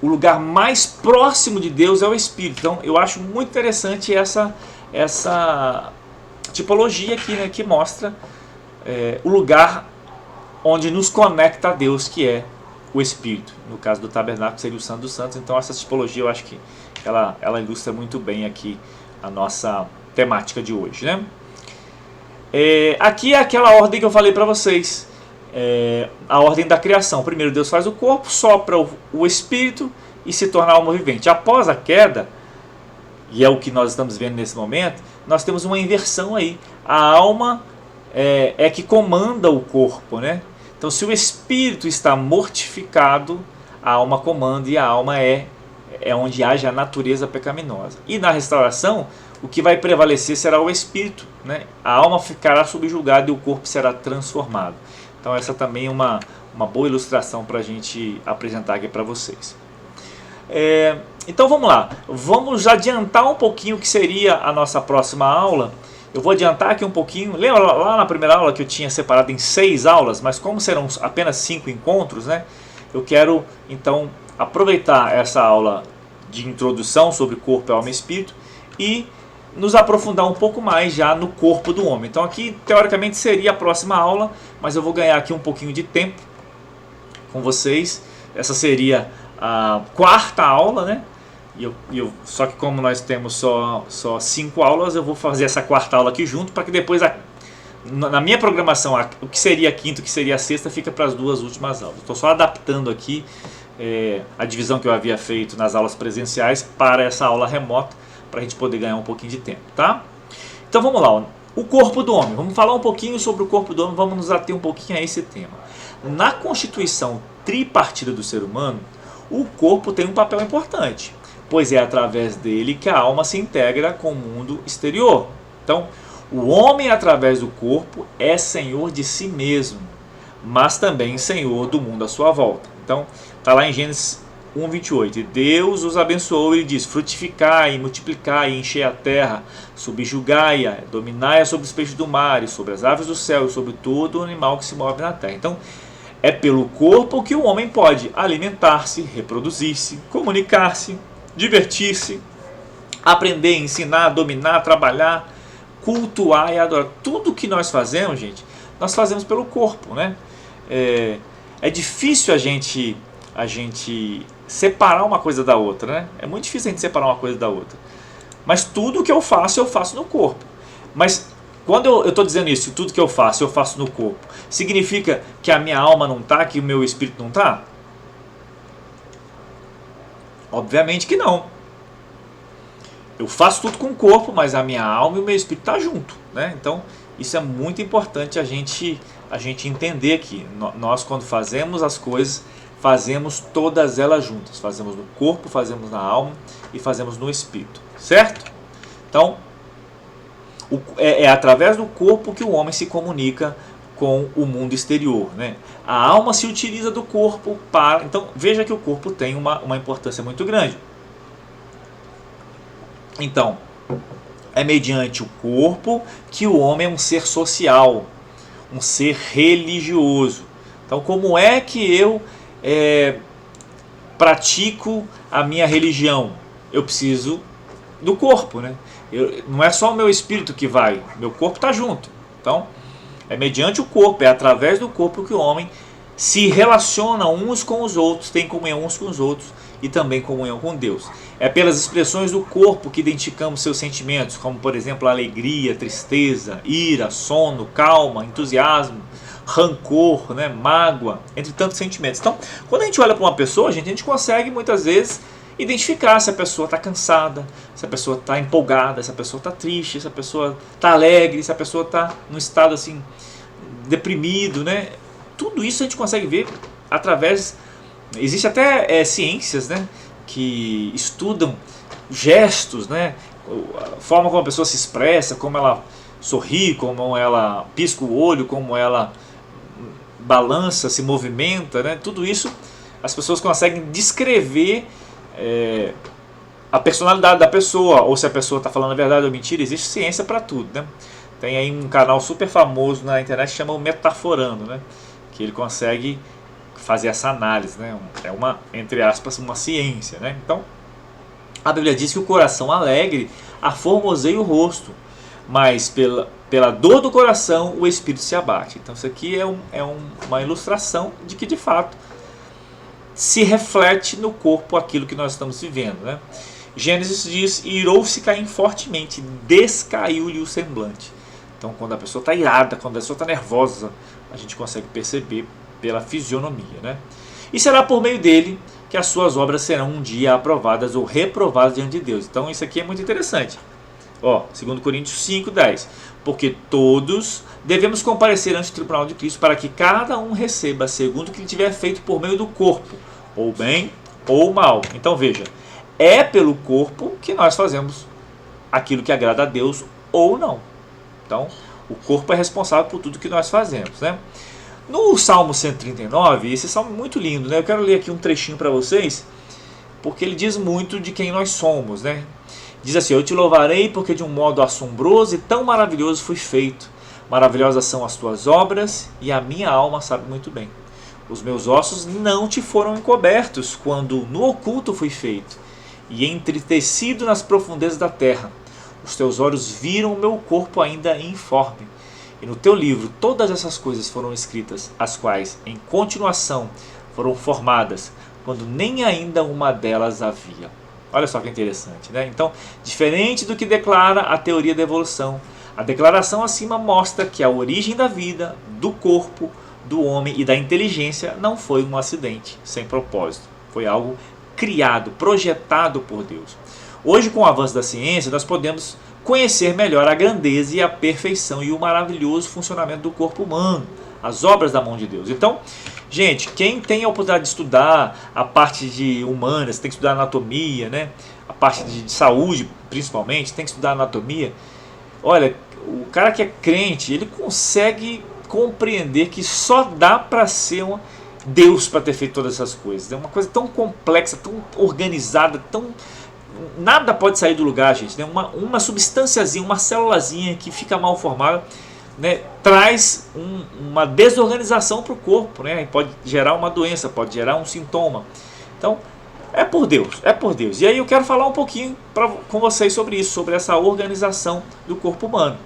o lugar mais próximo de Deus é o Espírito. Então, eu acho muito interessante essa tipologia aqui, né, que mostra o lugar onde nos conecta a Deus, que é o Espírito. No caso do tabernáculo seria o Santo dos Santos. Então essa tipologia eu acho que ela ilustra muito bem aqui a nossa temática de hoje, né? Aqui é aquela ordem que eu falei para vocês, a ordem da criação. Primeiro Deus faz o corpo, sopra o Espírito e se torna alma vivente. Após a queda, e é o que nós estamos vendo nesse momento, nós temos uma inversão aí. A alma é que comanda o corpo, né? Então, se o espírito está mortificado, a alma comanda, e a alma é onde age a natureza pecaminosa. E na restauração, o que vai prevalecer será o espírito, né? A alma ficará subjugada e o corpo será transformado. Então, essa também é uma boa ilustração para a gente apresentar aqui para vocês. Então, vamos lá. Vamos adiantar um pouquinho o que seria a nossa próxima aula. Eu vou adiantar aqui um pouquinho. Lembra lá na primeira aula que eu tinha separado em 6 aulas, mas como serão apenas 5 encontros, né? Eu quero então aproveitar essa aula de introdução sobre corpo, alma e espírito e nos aprofundar um pouco mais já no corpo do homem. Então aqui teoricamente seria a próxima aula, mas eu vou ganhar aqui um pouquinho de tempo com vocês. Essa seria a 4ª aula, né? Só que como nós temos só 5 aulas, eu vou fazer essa 4ª aula aqui junto, para que depois, na minha programação, o que seria a 5ª, o que seria a 6ª, fica para as 2 últimas aulas. Estou só adaptando aqui a divisão que eu havia feito nas aulas presenciais para essa aula remota, para a gente poder ganhar um pouquinho de tempo, tá? Então vamos lá, o corpo do homem. Vamos falar um pouquinho sobre o corpo do homem, vamos nos ater um pouquinho a esse tema. Na constituição tripartida do ser humano, o corpo tem um papel importante, pois é através dele que a alma se integra com o mundo exterior. Então, o homem, através do corpo, é senhor de si mesmo, mas também Senhor do mundo à sua volta. Então, está lá em Gênesis 1:28. E Deus os abençoou e diz: frutificai, multiplicai, enchei a terra, subjugai-a, dominai-a sobre os peixes do mar, e sobre as aves do céu, e sobre todo o animal que se move na terra. Então, é pelo corpo que o homem pode alimentar-se, reproduzir-se, comunicar-se, divertir-se, aprender, ensinar, dominar, trabalhar, cultuar e adorar. Tudo que nós fazemos, gente, nós fazemos pelo corpo, né? É difícil a gente separar uma coisa da outra, né? É muito difícil a gente separar uma coisa da outra. Mas tudo que eu faço no corpo. Mas quando eu estou dizendo isso, tudo que eu faço no corpo, significa que a minha alma não está, que o meu espírito não está? Obviamente que não. Eu faço tudo com o corpo, mas a minha alma e o meu espírito estão junto, né? Então, isso é muito importante a gente entender aqui. Nós, quando fazemos as coisas, fazemos todas elas juntas. Fazemos no corpo, fazemos na alma e fazemos no espírito, certo? Então, é através do corpo que o homem se comunica com o mundo exterior, né? A alma se utiliza do corpo para... Então, veja que o corpo tem uma importância muito grande. Então, é mediante o corpo que o homem é um ser social, um ser religioso. Então, como é que eu pratico a minha religião? Eu preciso do corpo, né? Não é só o meu espírito que vai, meu corpo está junto. Então, é mediante o corpo, é através do corpo que o homem se relaciona uns com os outros, tem comunhão uns com os outros e também comunhão com Deus. É pelas expressões do corpo que identificamos seus sentimentos, como por exemplo alegria, tristeza, ira, sono, calma, entusiasmo, rancor, né, mágoa, entre tantos sentimentos. Então, quando a gente olha para uma pessoa, a gente consegue muitas vezes identificar se a pessoa está cansada, se a pessoa está empolgada, se a pessoa está triste, se a pessoa está alegre, se a pessoa está num estado assim deprimido, né? Tudo isso a gente consegue ver através... Existe até ciências, né, que estudam gestos, né, a forma como a pessoa se expressa, como ela sorri, como ela pisca o olho, como ela balança, se movimenta, né? Tudo isso as pessoas conseguem descrever a personalidade da pessoa, ou se a pessoa está falando a verdade ou mentira. Existe ciência para tudo, né? Tem aí um canal super famoso na internet que chama o Metaforando, né? Que ele consegue fazer essa análise, né? É uma, entre aspas, uma ciência, né? Então, a Bíblia diz que o coração alegre aformoseia o rosto, mas pela dor do coração o espírito se abate. Então, isso aqui é uma ilustração de que, de fato, se reflete no corpo aquilo que nós estamos vivendo, né? Gênesis diz: irou-se Caim fortemente, descaiu-lhe o semblante. Então, quando a pessoa está irada, quando a pessoa está nervosa, a gente consegue perceber pela fisionomia, né? E será por meio dele que as suas obras serão um dia aprovadas ou reprovadas diante de Deus. Então, isso aqui é muito interessante. 2 Coríntios 5:10. Porque todos devemos comparecer ante o tribunal de Cristo, para que cada um receba segundo o que ele tiver feito por meio do corpo, ou bem ou mal. Então veja, é pelo corpo que nós fazemos aquilo que agrada a Deus ou não. Então, o corpo é responsável por tudo que nós fazemos, né? No Salmo 139, esse salmo é muito lindo, né? Eu quero ler aqui um trechinho para vocês, porque ele diz muito de quem nós somos, né? Diz assim: eu te louvarei porque de um modo assombroso e tão maravilhoso fui feito. Maravilhosas são as tuas obras e a minha alma sabe muito bem. Os meus ossos não te foram encobertos quando no oculto fui feito e entretecido nas profundezas da terra. Os teus olhos viram o meu corpo ainda informe. E no teu livro todas essas coisas foram escritas, as quais em continuação foram formadas, quando nem ainda uma delas havia. Olha só que interessante, né? Então, diferente do que declara a teoria da evolução, a declaração acima mostra que a origem da vida, do corpo, do homem e da inteligência não foi um acidente sem propósito. Foi algo criado, projetado por Deus. Hoje, com o avanço da ciência, nós podemos conhecer melhor a grandeza e a perfeição e o maravilhoso funcionamento do corpo humano, as obras da mão de Deus. Então, gente, quem tem a oportunidade de estudar a parte de humanas, tem que estudar anatomia, né? A parte de saúde, principalmente, tem que estudar anatomia. Olha, o cara que é crente, ele consegue compreender que só dá para ser Deus para ter feito todas essas coisas. É uma coisa tão complexa, tão organizada, nada pode sair do lugar, gente. Né? Uma substânciazinha, uma célulazinha que fica mal formada, né, traz uma desorganização para o corpo, né? Pode gerar uma doença, pode gerar um sintoma. Então, é por Deus, é por Deus. E aí eu quero falar um pouquinho com vocês sobre isso, sobre essa organização do corpo humano.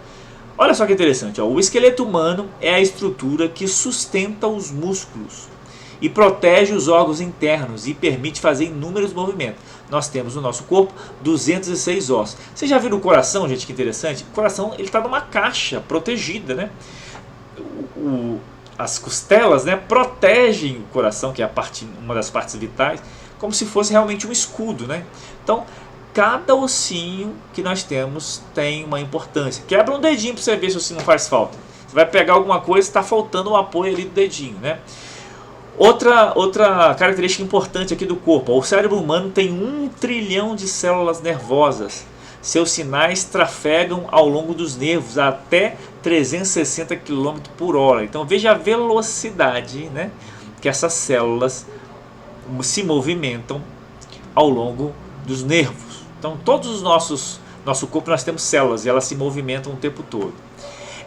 Olha só que interessante, ó. O esqueleto humano é a estrutura que sustenta os músculos e protege os órgãos internos e permite fazer inúmeros movimentos. Nós temos no nosso corpo 206 ossos. Você já viu o coração, gente? Que interessante. O coração ele está numa caixa protegida, né? As costelas, né, protegem o coração, que é uma das partes vitais, como se fosse realmente um escudo, né? Então, cada ossinho que nós temos tem uma importância. Quebra um dedinho para você ver se o ossinho não faz falta. Você vai pegar alguma coisa, está faltando o apoio ali do dedinho, né? Outra característica importante aqui do corpo: o cérebro humano tem 1 trilhão de células nervosas. Seus sinais trafegam ao longo dos nervos a até 360 km por hora. Então veja a velocidade, né, que essas células se movimentam ao longo dos nervos. Então todos os nosso corpo nós temos células e elas se movimentam o tempo todo.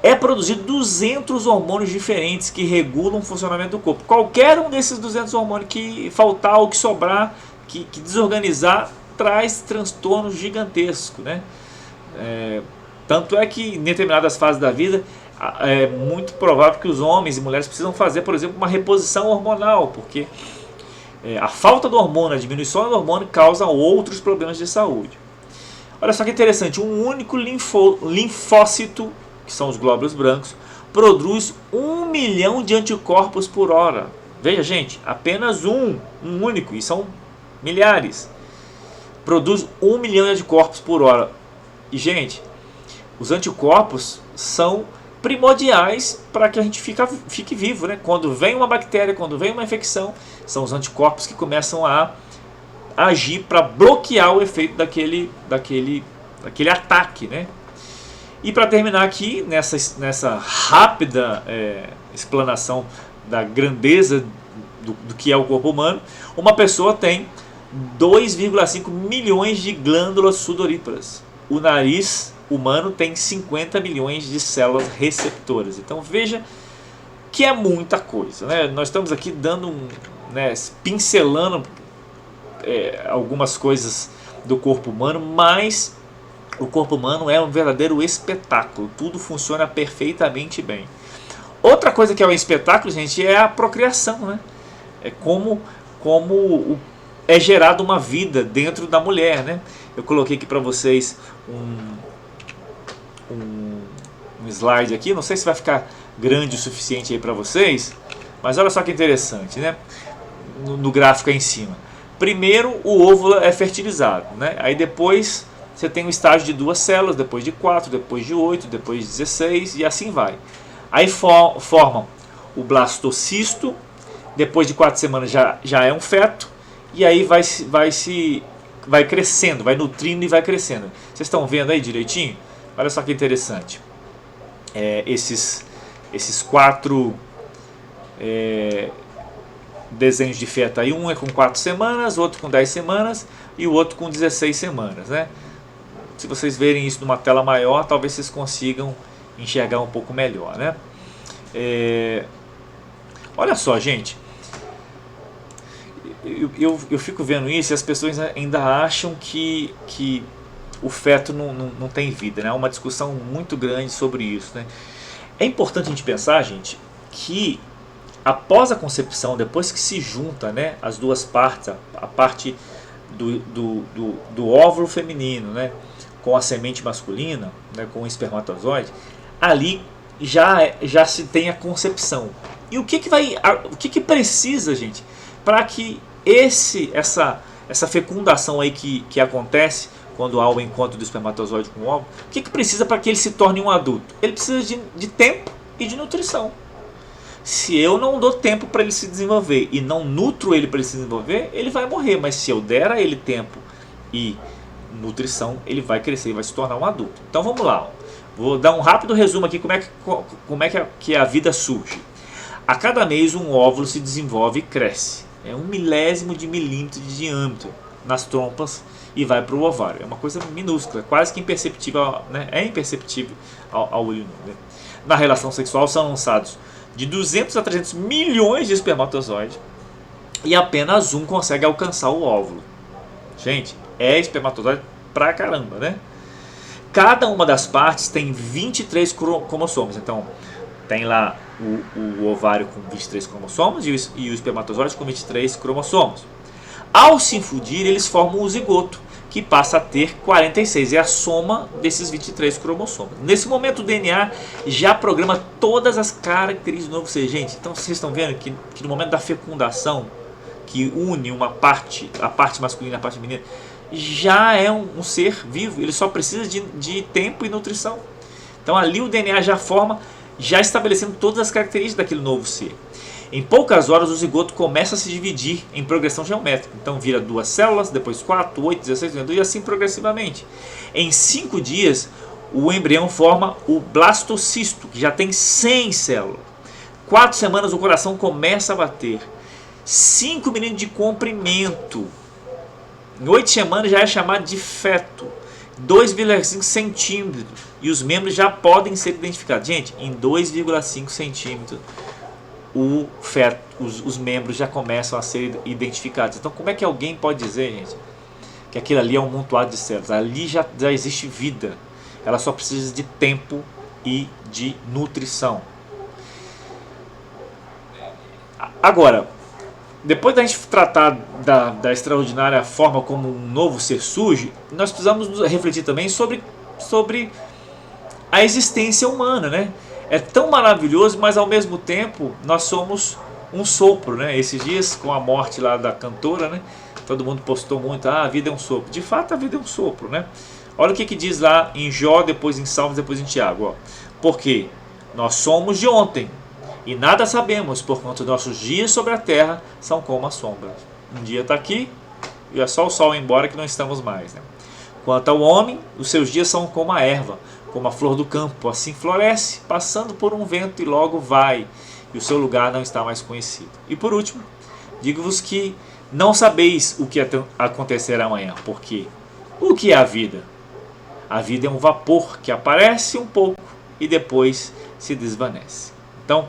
É produzido 200 hormônios diferentes que regulam o funcionamento do corpo. Qualquer um desses 200 hormônios que faltar ou que sobrar, que desorganizar, traz transtornos gigantescos, né? Tanto é que em determinadas fases da vida é muito provável que os homens e mulheres precisam fazer, por exemplo, uma reposição hormonal, porque a falta do hormônio, a diminuição do hormônio causa outros problemas de saúde. Olha só que interessante, um único linfócito, que são os glóbulos brancos, produz 1 milhão de anticorpos por hora. Veja, gente, apenas um único, e são milhares. Produz 1 milhão de anticorpos por hora. E, gente, os anticorpos são primordiais para que a gente fique vivo, né? Quando vem uma bactéria, quando vem uma infecção, são os anticorpos que começam a agir para bloquear o efeito daquele ataque, né? E para terminar aqui, nessa rápida explanação da grandeza do que é o corpo humano, uma pessoa tem 2,5 milhões de glândulas sudoríparas. O nariz humano tem 50 milhões de células receptoras. Então veja que é muita coisa, né? Nós estamos aqui dando pincelando algumas coisas do corpo humano, mas o corpo humano é um verdadeiro espetáculo. Tudo funciona perfeitamente bem. Outra coisa que é um espetáculo, gente, é a procriação, né? É como é gerada uma vida dentro da mulher, né? Eu coloquei aqui para vocês um slide aqui. Não sei se vai ficar grande o suficiente aí para vocês, mas olha só que interessante, né? No gráfico aí em cima. Primeiro o óvulo é fertilizado, né? Aí depois você tem um estágio de 2 células, depois de 4, depois de 8, depois de 16 e assim vai. Aí formam o blastocisto, depois de 4 semanas já é um feto, e aí vai crescendo, vai nutrindo e vai crescendo. Vocês estão vendo aí direitinho? Olha só que interessante. Esses 4 desenhos de feto aí, um é com 4 semanas, outro com 10 semanas e o outro com 16 semanas, né? Se vocês verem isso numa tela maior, talvez vocês consigam enxergar um pouco melhor, né? Olha só, gente, eu fico vendo isso e as pessoas ainda acham que o feto não tem vida, né? Há uma discussão muito grande sobre isso, né? É importante a gente pensar, gente, que após a concepção, depois que se junta, né, as duas partes, a parte do óvulo feminino, né, com a semente masculina, né, com o espermatozoide, ali já se tem a concepção. E o que precisa, gente, para que essa fecundação aí que acontece quando há o encontro do espermatozoide com o óvulo, o que precisa para que ele se torne um adulto? Ele precisa de tempo e de nutrição. Se eu não dou tempo para ele se desenvolver e não nutro ele para ele se desenvolver, ele vai morrer. Mas se eu der a ele tempo e nutrição, ele vai crescer e vai se tornar um adulto. Então vamos lá. Vou dar um rápido resumo aqui que a vida surge. A cada mês um óvulo se desenvolve e cresce. É 1 milésimo de milímetro de diâmetro nas trompas e vai para o ovário. É uma coisa minúscula, quase que imperceptível, né? É imperceptível ao olho nu, né? Na relação sexual são lançados de 200 a 300 milhões de espermatozoides e apenas um consegue alcançar o óvulo. Gente, é espermatozoide pra caramba, né? Cada uma das partes tem 23 cromossomos. Então, tem lá o ovário com 23 cromossomos e o espermatozoide com 23 cromossomos. Ao se fundir, eles formam o zigoto, que passa a ter 46. É a soma desses 23 cromossomos. Nesse momento, o DNA já programa todas as características do novo ser. Gente, então vocês estão vendo que no momento da fecundação, que une a parte masculina e a parte feminina, já é um ser vivo. Ele só precisa de tempo e nutrição. Então ali o DNA já forma, já estabelecendo todas as características daquele novo ser. Em poucas horas o zigoto começa a se dividir em progressão geométrica. Então vira 2 células, depois 4, 8, 16, 22 e assim progressivamente. Em 5 dias o embrião forma o blastocisto, que já tem 100 células. 4 semanas o coração começa a bater. 5 milímetros de comprimento. Em 8 semanas já é chamado de feto. 2,5 centímetros. E os membros já podem ser identificados. Gente, em 2,5 centímetros o feto, os membros já começam a ser identificados. Então como é que alguém pode dizer, gente, que aquilo ali é um amontoado de células? Ali já existe vida. Ela só precisa de tempo e de nutrição. Agora, depois da gente tratar da extraordinária forma como um novo ser surge, nós precisamos refletir também sobre a existência humana, né? É tão maravilhoso, mas ao mesmo tempo nós somos um sopro, né? Esses dias, com a morte lá da cantora, né? Todo mundo postou muito, a vida é um sopro. De fato, a vida é um sopro, né? Olha o que diz lá em Jó, depois em Salmos, depois em Tiago. Ó. Porque nós somos de ontem, e nada sabemos, porquanto nossos dias sobre a terra são como as sombras. Um dia está aqui, e é só o sol ir embora que não estamos mais. Né? Quanto ao homem, os seus dias são como a erva, como a flor do campo. Assim floresce, passando por um vento e logo vai, e o seu lugar não está mais conhecido. E por último, digo-vos que não sabeis o que acontecerá amanhã, porque o que é a vida? A vida é um vapor que aparece um pouco e depois se desvanece. Então,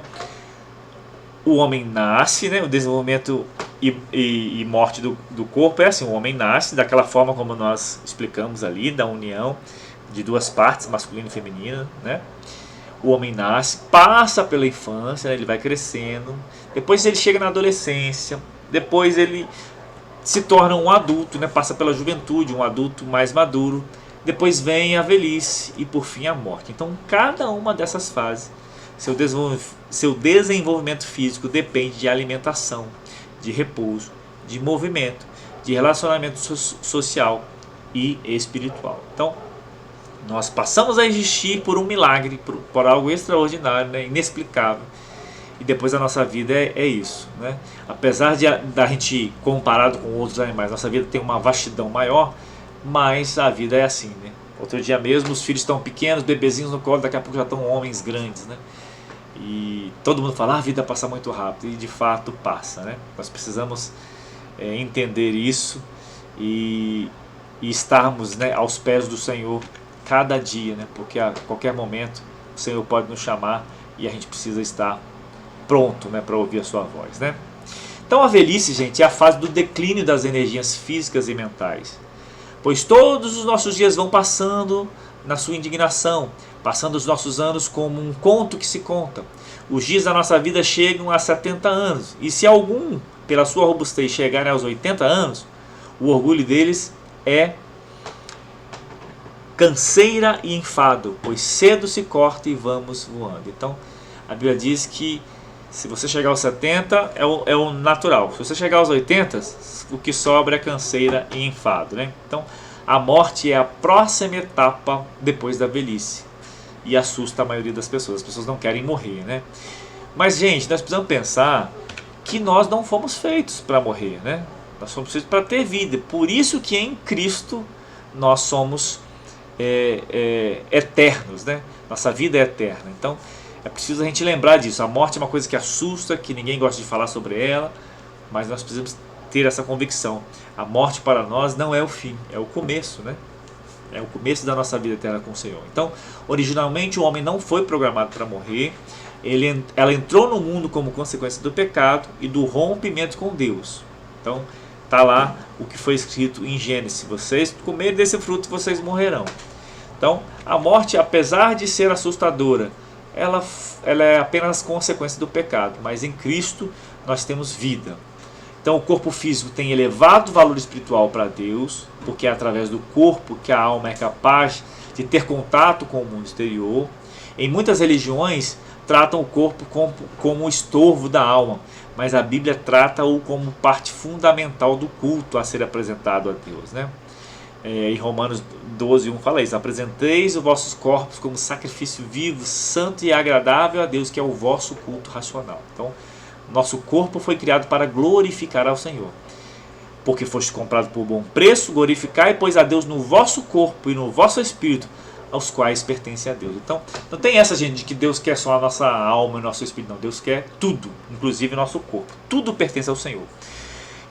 o homem nasce, né? O desenvolvimento e morte do corpo é assim: o homem nasce daquela forma como nós explicamos ali, da união de duas partes, masculino e feminino, né? O homem nasce, passa pela infância, né? Ele vai crescendo, depois ele chega na adolescência, depois ele se torna um adulto, né? Passa pela juventude, um adulto mais maduro, depois vem a velhice e por fim a morte. Então, cada uma dessas fases, seu desenvolvimento físico depende de alimentação, de repouso, de movimento, de relacionamento social e espiritual. Então, nós passamos a existir por um milagre, por algo extraordinário, né, inexplicável. E depois a nossa vida é isso. Né? Apesar da gente, comparado com outros animais, nossa vida tem uma vastidão maior, mas a vida é assim. Né? Outro dia mesmo, os filhos estão pequenos, bebezinhos no colo, daqui a pouco já estão homens grandes. Né? E todo mundo fala, a vida passa muito rápido, e de fato passa. Né? Nós precisamos entender isso e estarmos, né, aos pés do Senhor cada dia, né? Porque a qualquer momento o Senhor pode nos chamar e a gente precisa estar pronto, né, para ouvir a sua voz. Né? Então a velhice, gente, é a fase do declínio das energias físicas e mentais, pois todos os nossos dias vão passando na sua indignação, passando os nossos anos como um conto que se conta. Os dias da nossa vida chegam a 70 anos, e se algum, pela sua robustez, chegarem aos 80 anos, o orgulho deles é canseira e enfado, pois cedo se corta e vamos voando. Então, a Bíblia diz que se você chegar aos 70 é o natural. Se você chegar aos 80, o que sobra é canseira e enfado. Né? Então, a morte é a próxima etapa depois da velhice. E assusta a maioria das pessoas. As pessoas não querem morrer. Né? Mas, gente, nós precisamos pensar que nós não fomos feitos para morrer. Né? Nós fomos feitos para ter vida. Por isso que em Cristo nós somos eternos, né? Nossa vida é eterna. Então é preciso a gente lembrar disso. A morte é uma coisa que assusta, que ninguém gosta de falar sobre ela, mas nós precisamos ter essa convicção. A morte para nós não é o fim, é o começo, né? É o começo da nossa vida eterna com o Senhor. Então, originalmente o homem não foi programado para morrer. Ela entrou no mundo como consequência do pecado e do rompimento com Deus. Então, está lá o que foi escrito em Gênesis: se vocês comerem desse fruto, vocês morrerão. Então, a morte, apesar de ser assustadora, ela é apenas consequência do pecado. Mas em Cristo nós temos vida. Então o corpo físico tem elevado valor espiritual para Deus, porque é através do corpo que a alma é capaz de ter contato com o mundo exterior. Em muitas religiões tratam o corpo como um estorvo da alma, mas a Bíblia trata-o como parte fundamental do culto a ser apresentado a Deus, né? Em Romanos 12:1 fala isso: apresenteis os vossos corpos como sacrifício vivo, santo e agradável a Deus, que é o vosso culto racional. Então, nosso corpo foi criado para glorificar ao Senhor. Porque foste comprado por bom preço, glorificai, pois, a Deus no vosso corpo e no vosso espírito, aos quais pertence a Deus. Então, não tem essa, gente, de que Deus quer só a nossa alma e nosso espírito. Não, Deus quer tudo, inclusive nosso corpo. Tudo pertence ao Senhor.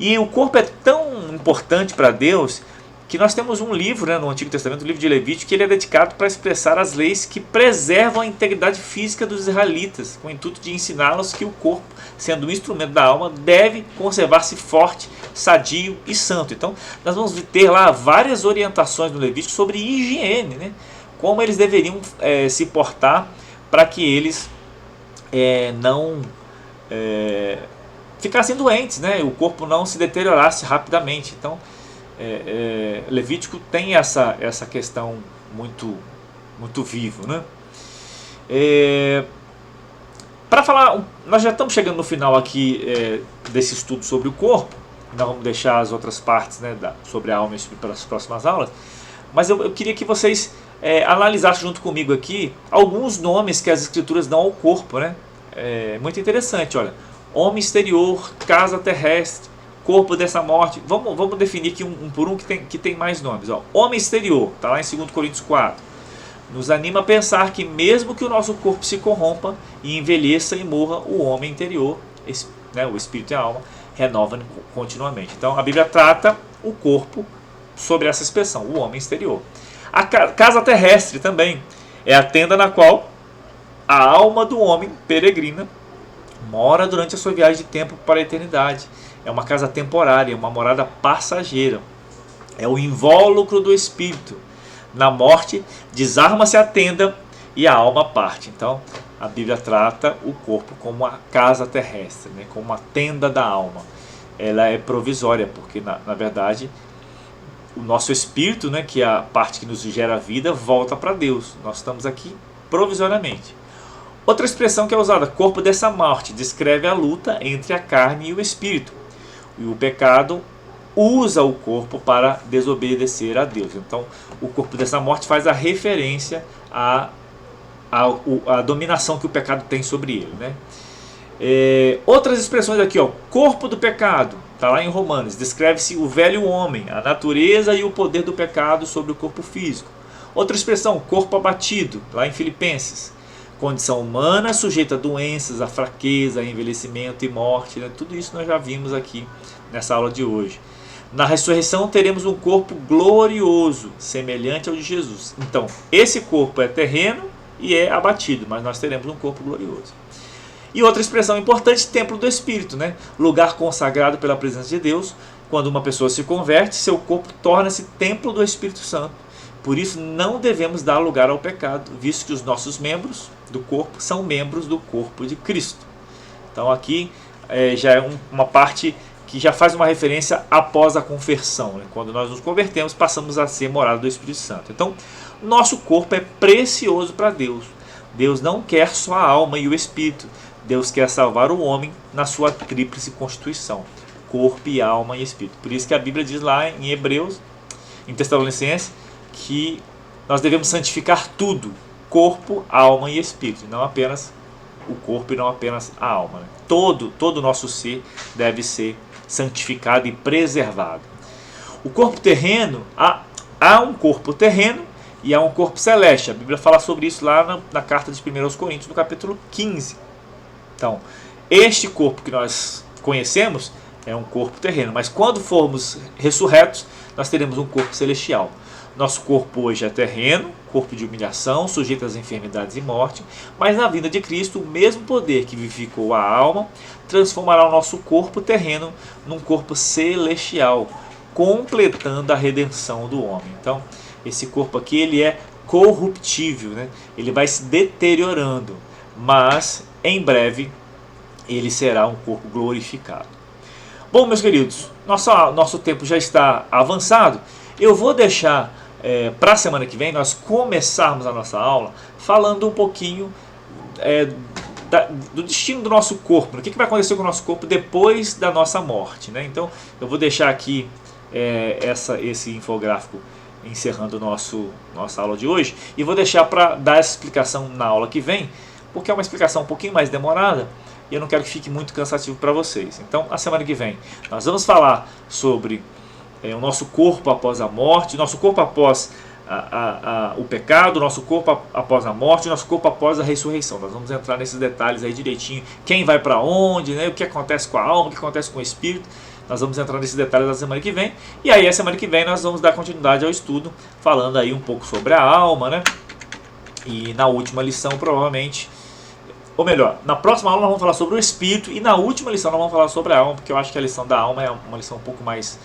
E o corpo é tão importante para Deus que nós temos um livro, né, no Antigo Testamento, o livro de Levítico, que ele é dedicado para expressar as leis que preservam a integridade física dos israelitas, com o intuito de ensiná-los que o corpo, sendo um instrumento da alma, deve conservar-se forte, sadio e santo. Então, nós vamos ter lá várias orientações no Levítico sobre higiene, né, como eles deveriam se portar para que eles não ficassem doentes, né, o corpo não se deteriorasse rapidamente. Então, Levítico tem essa questão muito vivo, né? Para falar, nós já estamos chegando no final aqui desse estudo sobre o corpo. Nós vamos deixar as outras partes, né, sobre a alma e o espírito para as próximas aulas. Mas eu queria que vocês analisassem junto comigo aqui alguns nomes que as escrituras dão ao corpo, né? Muito interessante, olha: homem exterior, casa terrestre, corpo dessa morte. Vamos definir aqui um por um que tem mais nomes. Ó. Homem exterior, está lá em 2 Coríntios 4. Nos anima a pensar que mesmo que o nosso corpo se corrompa e envelheça e morra, o homem interior, né, o espírito e a alma, renova continuamente. Então a Bíblia trata o corpo sobre essa expressão, o homem exterior. A casa terrestre também é a tenda na qual a alma do homem peregrina mora durante a sua viagem de tempo para a eternidade. É uma casa temporária, uma morada passageira. É o invólucro do espírito. Na morte, desarma-se a tenda e a alma parte. Então, a Bíblia trata o corpo como a casa terrestre, né? Como uma tenda da alma. Ela é provisória, porque, na verdade, o nosso espírito, né, que é a parte que nos gera vida, volta para Deus. Nós estamos aqui provisoriamente. Outra expressão que é usada, corpo dessa morte, descreve a luta entre a carne e o espírito. E o pecado usa o corpo para desobedecer a Deus. Então, o corpo dessa morte faz a referência à dominação que o pecado tem sobre ele, né? Outras expressões aqui, ó, corpo do pecado, está lá em Romanos, descreve-se o velho homem, a natureza e o poder do pecado sobre o corpo físico. Outra expressão, corpo abatido, lá em Filipenses, condição humana sujeita a doenças, a fraqueza, a envelhecimento e morte, né? Tudo isso nós já vimos aqui nessa aula de hoje. Na ressurreição teremos um corpo glorioso, semelhante ao de Jesus. Então, esse corpo é terreno e é abatido, mas nós teremos um corpo glorioso. E outra expressão importante, templo do Espírito, né? Lugar consagrado pela presença de Deus. Quando uma pessoa se converte, seu corpo torna-se templo do Espírito Santo. Por isso não devemos dar lugar ao pecado, visto que os nossos membros do corpo são membros do corpo de Cristo. Então aqui já é uma parte que já faz uma referência após a conversão, né? Quando nós nos convertemos, passamos a ser morada do Espírito Santo. Então, nosso corpo é precioso para Deus. Deus não quer só a alma e o espírito. Deus quer salvar o homem na sua tríplice constituição, corpo e alma e espírito. Por isso que a Bíblia diz lá em Hebreus, em Tessalonicenses, que nós devemos santificar tudo, corpo, alma e espírito, não apenas o corpo e não apenas a alma, né? Todo o nosso ser deve ser santificado e preservado. O corpo terreno, há um corpo terreno e é um corpo celeste. A Bíblia fala sobre isso lá na carta de 1 Coríntios, no capítulo 15. Então, este corpo que nós conhecemos é um corpo terreno, mas quando formos ressurretos, nós teremos um corpo celestial. Nosso corpo hoje é terreno, corpo de humilhação, sujeito às enfermidades e morte, mas na vinda de Cristo, o mesmo poder que vivificou a alma transformará o nosso corpo terreno num corpo celestial, completando a redenção do homem. Então, esse corpo aqui ele é corruptível, né? Ele vai se deteriorando, mas em breve ele será um corpo glorificado. Bom, meus queridos, nosso tempo já está avançado. Eu vou deixar para a semana que vem nós começarmos a nossa aula falando um pouquinho do destino do nosso corpo, o que vai acontecer com o nosso corpo depois da nossa morte, né? Então eu vou deixar aqui esse infográfico encerrando nossa aula de hoje, e vou deixar para dar essa explicação na aula que vem, porque é uma explicação um pouquinho mais demorada e eu não quero que fique muito cansativo para vocês. Então a semana que vem nós vamos falar sobre o nosso corpo após a morte, nosso corpo após o pecado, nosso corpo após a morte, nosso corpo após a ressurreição. Nós vamos entrar nesses detalhes aí direitinho, quem vai para onde, né, o que acontece com a alma, o que acontece com o espírito. Nós vamos entrar nesses detalhes na semana que vem, e aí a semana que vem nós vamos dar continuidade ao estudo, falando aí um pouco sobre a alma, né, e na última lição provavelmente, ou melhor, na próxima aula nós vamos falar sobre o espírito, e na última lição nós vamos falar sobre a alma, porque eu acho que a lição da alma é uma lição um pouco mais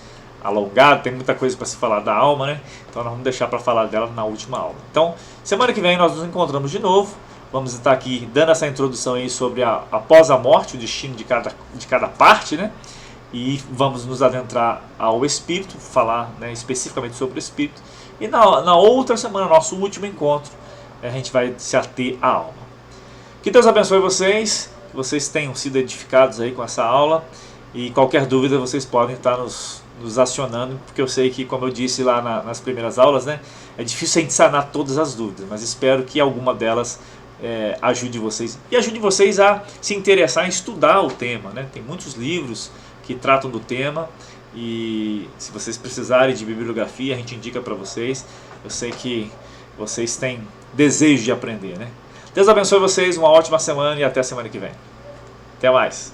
alongado, tem muita coisa para se falar da alma, né? Então nós vamos deixar para falar dela na última aula. Então, semana que vem nós nos encontramos de novo. Vamos estar aqui dando essa introdução aí sobre após a morte, o destino de cada parte, né? E vamos nos adentrar ao espírito, falar, né, especificamente sobre o espírito. E na outra semana, nosso último encontro, a gente vai se ater à alma. Que Deus abençoe vocês, que vocês tenham sido edificados aí com essa aula. E qualquer dúvida vocês podem estar nos acionando, porque eu sei que, como eu disse lá nas primeiras aulas, né, é difícil a gente sanar todas as dúvidas, mas espero que alguma delas ajude vocês, e ajude vocês a se interessar em estudar o tema, né? Tem muitos livros que tratam do tema, e se vocês precisarem de bibliografia, a gente indica para vocês. Eu sei que vocês têm desejo de aprender, né? Deus abençoe vocês, uma ótima semana e até a semana que vem. Até mais!